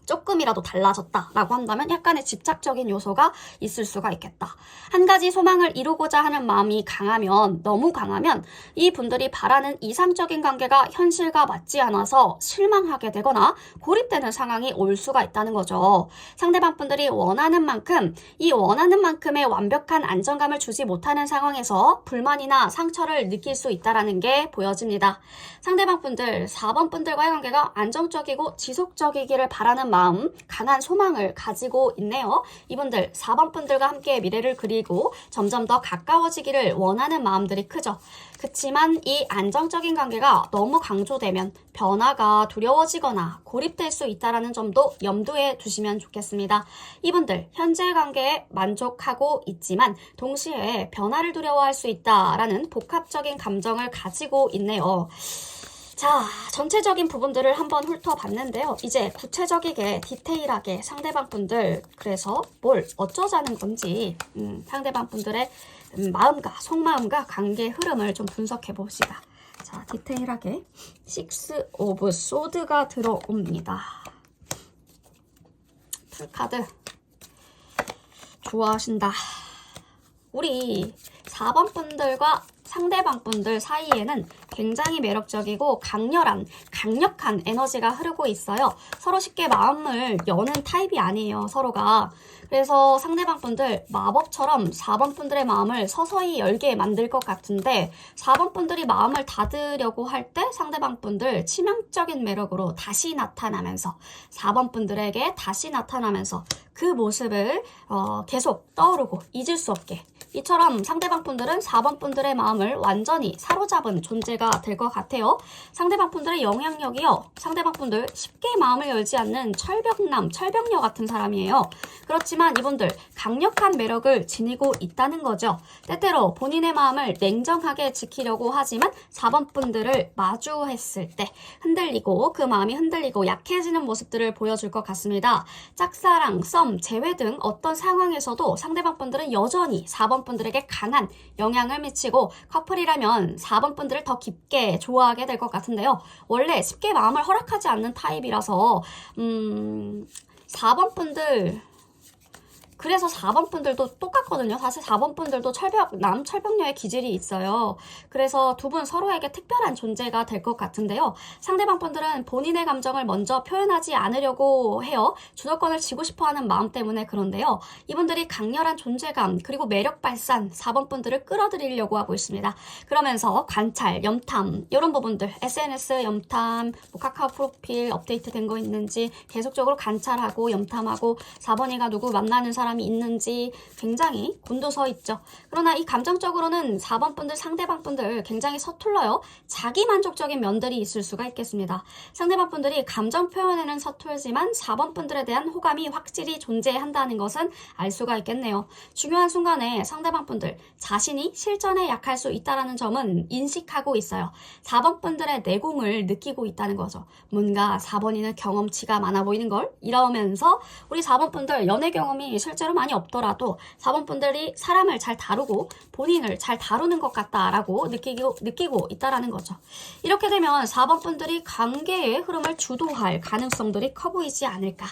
조금이라도 달라졌다라고 한다면 약간의 집착적인 요소가 있을 수가 있겠다. 한 가지 소망을 이루고자 하는 마음이 강하면, 너무 강하면 이 분들이 바라는 이상적인 관계가 현실과 맞지 않아서 실망하게 되거나 고립되는 상황이 올 수가 있다는 거죠. 상대방 분들이 원하는 만큼, 이 원하는 만큼의 완벽한 안정감을 주지 못하는 상황에서 불만이나 상처를 느낄 수 있다는 게 보여집니다. 상대방 분들, 4번 분들과의 관계가 안정적이고 지속적이기를 바라는 마음, 강한 소망을 가지고 있네요. 이분들 4번 분들과 함께 미래를 그리고 점점 더 가까워지기를 원하는 마음들이 크죠. 그치만 이 안정적인 관계가 너무 강조되면 변화가 두려워지거나 고립될 수 있다는 점도 염두에 두시면 좋겠습니다. 이분들 현재 관계에 만족하고 있지만 동시에 변화를 두려워할 수 있다라는 복합적인 감정을 가지고 있네요. 자, 전체적인 부분들을 한번 훑어봤는데요. 이제 구체적이게 디테일하게 상대방 분들 그래서 뭘 어쩌자는 건지 상대방 분들의 마음과 속마음과 관계 흐름을 좀 분석해 봅시다. 자, 디테일하게 6 오브 소드가 들어옵니다. 풀카드 좋아하신다. 우리 4번 분들과 상대방 분들 사이에는 굉장히 매력적이고 강력한 에너지가 흐르고 있어요. 서로 쉽게 마음을 여는 타입이 아니에요, 서로가. 그래서 상대방 분들 마법처럼 4번 분들의 마음을 서서히 열게 만들 것 같은데 4번 분들이 마음을 닫으려고 할 때 상대방 분들 치명적인 매력으로 다시 나타나면서 4번 분들에게 다시 나타나면서 그 모습을 계속 떠오르고 잊을 수 없게 이처럼 상대방 분들은 4번 분들의 마음을 완전히 사로잡은 존재가 될 것 같아요. 상대방 분들의 영향력이요. 상대방 분들 쉽게 마음을 열지 않는 철벽녀 같은 사람이에요. 그렇지만 이분들 강력한 매력을 지니고 있다는 거죠. 때때로 본인의 마음을 냉정하게 지키려고 하지만 4번 분들을 마주했을 때 흔들리고 그 마음이 흔들리고 약해지는 모습들을 보여줄 것 같습니다. 짝사랑, 썸, 재회 등 어떤 상황에서도 상대방 분들은 여전히 4번 분들에게 강한 영향을 미치고 커플이라면 4번 분들을 더 깊게 좋아하게 될 것 같은데요. 원래 쉽게 마음을 허락하지 않는 타입이라서 4번 분들 그래서 4번 분들도 똑같거든요. 사실 4번 분들도 철벽녀의 기질이 있어요. 그래서 두 분 서로에게 특별한 존재가 될 것 같은데요. 상대방 분들은 본인의 감정을 먼저 표현하지 않으려고 해요. 주도권을 쥐고 싶어하는 마음 때문에 그런데요. 이분들이 강렬한 존재감 그리고 매력 발산 4번 분들을 끌어들이려고 하고 있습니다. 그러면서 관찰, 염탐 이런 부분들 SNS 염탐, 카카오 프로필 업데이트된 거 있는지 계속적으로 관찰하고 염탐하고 4번이가 누구 만나는 사람이 있는지 굉장히 곤두서 있죠. 그러나 이 감정적으로는 4번 분들, 상대방 분들 굉장히 서툴러요. 자기 만족적인 면들이 있을 수가 있겠습니다. 상대방 분들이 감정 표현에는 서툴지만 4번 분들에 대한 호감이 확실히 존재한다는 것은 알 수가 있겠네요. 중요한 순간에 상대방 분들 자신이 실전에 약할 수 있다는 점은 인식하고 있어요. 4번 분들의 내공을 느끼고 있다는 거죠. 뭔가 4번이는 경험치가 많아 보이는 걸 이러면서 우리 4번 분들 연애 경험이 실제로 많이 없더라도 4번 분들이 사람을 잘 다루고 본인을 잘 다루는 것 같다라고 느끼고 있다라는 거죠. 이렇게 되면 4번 분들이 관계의 흐름을 주도할 가능성들이 커 보이지 않을까.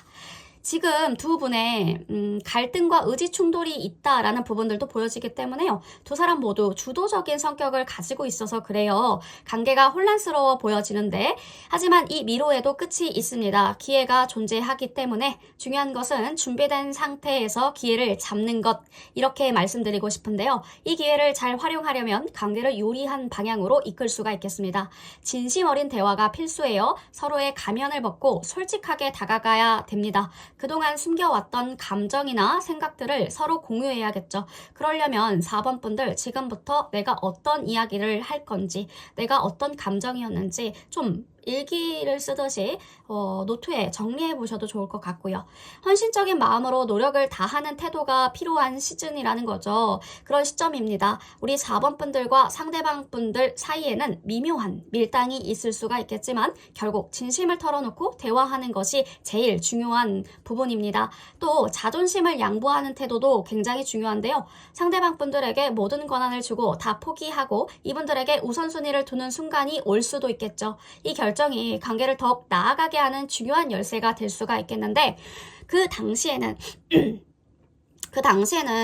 지금 두 분의 갈등과 의지 충돌이 있다라는 부분들도 보여지기 때문에요. 두 사람 모두 주도적인 성격을 가지고 있어서 그래요. 관계가 혼란스러워 보여지는데 하지만 이 미로에도 끝이 있습니다. 기회가 존재하기 때문에 중요한 것은 준비된 상태에서 기회를 잡는 것 이렇게 말씀드리고 싶은데요. 이 기회를 잘 활용하려면 관계를 유리한 방향으로 이끌 수가 있겠습니다. 진심 어린 대화가 필수예요. 서로의 가면을 벗고 솔직하게 다가가야 됩니다. 그동안 숨겨왔던 감정이나 생각들을 서로 공유해야겠죠. 그러려면 4번 분들 지금부터 내가 어떤 이야기를 할 건지, 내가 어떤 감정이었는지 좀 일기를 쓰듯이 노트에 정리해 보셔도 좋을 것 같고요. 헌신적인 마음으로 노력을 다하는 태도가 필요한 시즌이라는 거죠. 그런 시점입니다. 우리 4번 분들과 상대방 분들 사이에는 미묘한 밀당이 있을 수가 있겠지만 결국 진심을 털어놓고 대화하는 것이 제일 중요한 부분입니다. 또 자존심을 양보하는 태도도 굉장히 중요한데요. 상대방 분들에게 모든 권한을 주고 다 포기하고 이분들에게 우선순위를 두는 순간이 올 수도 있겠죠. 이 결정이 관계를 더욱 나아가게 하는 중요한 열쇠가 될 수가 있겠는데 그 당시에는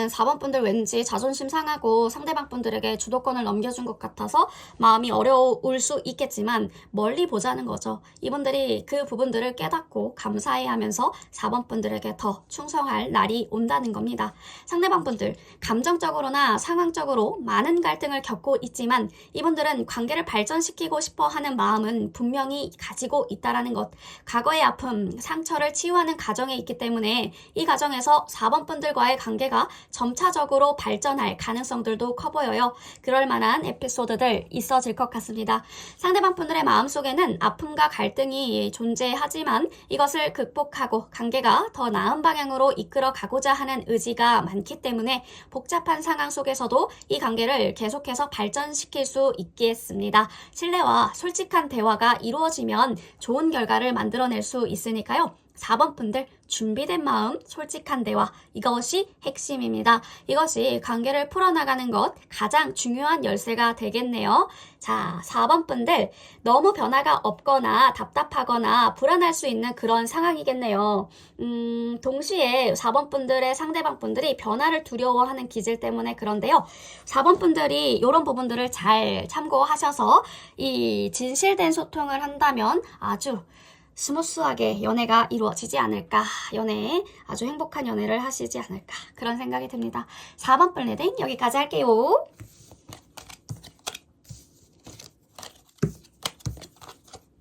4번 분들 왠지 자존심 상하고 상대방 분들에게 주도권을 넘겨준 것 같아서 마음이 어려울 수 있겠지만 멀리 보자는 거죠. 이분들이 그 부분들을 깨닫고 감사해하면서 4번 분들에게 더 충성할 날이 온다는 겁니다. 상대방 분들 감정적으로나 상황적으로 많은 갈등을 겪고 있지만 이분들은 관계를 발전시키고 싶어 하는 마음은 분명히 가지고 있다는 것. 과거의 아픔, 상처를 치유하는 과정에 있기 때문에 이 과정에서 4번 분들과의 관계가 점차적으로 발전할 가능성들도 커 보여요. 그럴 만한 에피소드들 있어질 것 같습니다. 상대방 분들의 마음속에는 아픔과 갈등이 존재하지만 이것을 극복하고 관계가 더 나은 방향으로 이끌어 가고자 하는 의지가 많기 때문에 복잡한 상황 속에서도 이 관계를 계속해서 발전시킬 수 있겠습니다. 신뢰와 솔직한 대화가 이루어지면 좋은 결과를 만들어낼 수 있으니까요. 4번 분들 준비된 마음, 솔직한 대화 이것이 핵심입니다. 이것이 관계를 풀어나가는 것 가장 중요한 열쇠가 되겠네요. 자, 4번 분들 너무 변화가 없거나 답답하거나 불안할 수 있는 그런 상황이겠네요. 동시에 4번 분들의 상대방 분들이 변화를 두려워하는 기질 때문에 그런데요. 4번 분들이 이런 부분들을 잘 참고하셔서 이 진실된 소통을 한다면 아주 스무스하게 연애가 이루어지지 않을까. 연애 아주 행복한 연애를 하시지 않을까. 그런 생각이 듭니다. 4번 분 리딩 여기까지 할게요.